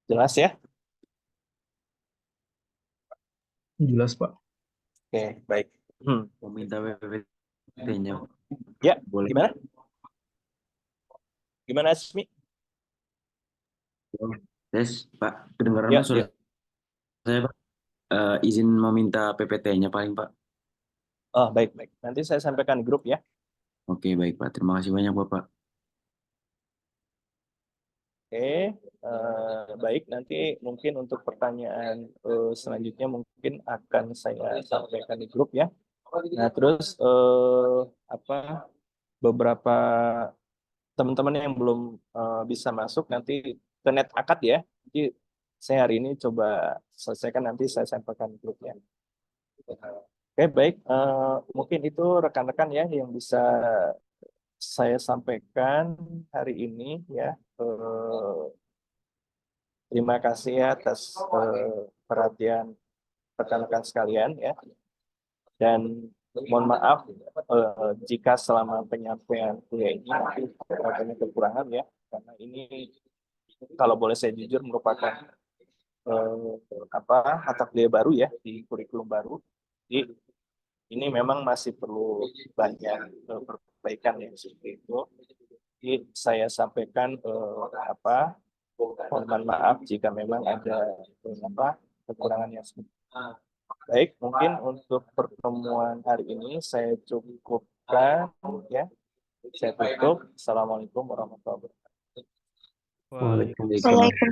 Jelas ya? Jelas, Pak. Oke, baik. Mau minta PPT-nya. Ya, Boleh. gimana? Gimana, Asmi? Tes, Pak. Kedengaran Ya, Mas, suara ya. saya, Pak. Izin mau minta PPT-nya paling, Pak. Oh, baik, baik. Nanti saya sampaikan di grup ya. Oke, baik, Pak. Terima kasih banyak, Bapak. Oke, baik. Nanti mungkin untuk pertanyaan selanjutnya mungkin akan saya sampaikan di grup ya. Nah, terus apa beberapa teman-teman yang belum bisa masuk nanti ke net akad ya. Jadi saya hari ini coba selesaikan, nanti saya sampaikan di grup ya. Oke, baik. Mungkin itu rekan-rekan ya yang bisa saya sampaikan hari ini ya. Terima kasih ya atas perhatian rekan-rekan sekalian ya. Dan mohon maaf jika selama penyampaian kuliah ini nanti ada kekurangan ya. Karena ini kalau boleh saya jujur merupakan mata kuliah baru ya di kurikulum baru. Jadi ini memang masih perlu banyak perbaikan ya seperti itu. Jadi saya sampaikan mohon maaf jika memang ada kekurangan yang seperti itu. Baik, mungkin untuk pertemuan hari ini saya cukupkan ya. Saya tutup. Assalamualaikum warahmatullahi wabarakatuh. Waalaikumsalam. Waalaikumsalam.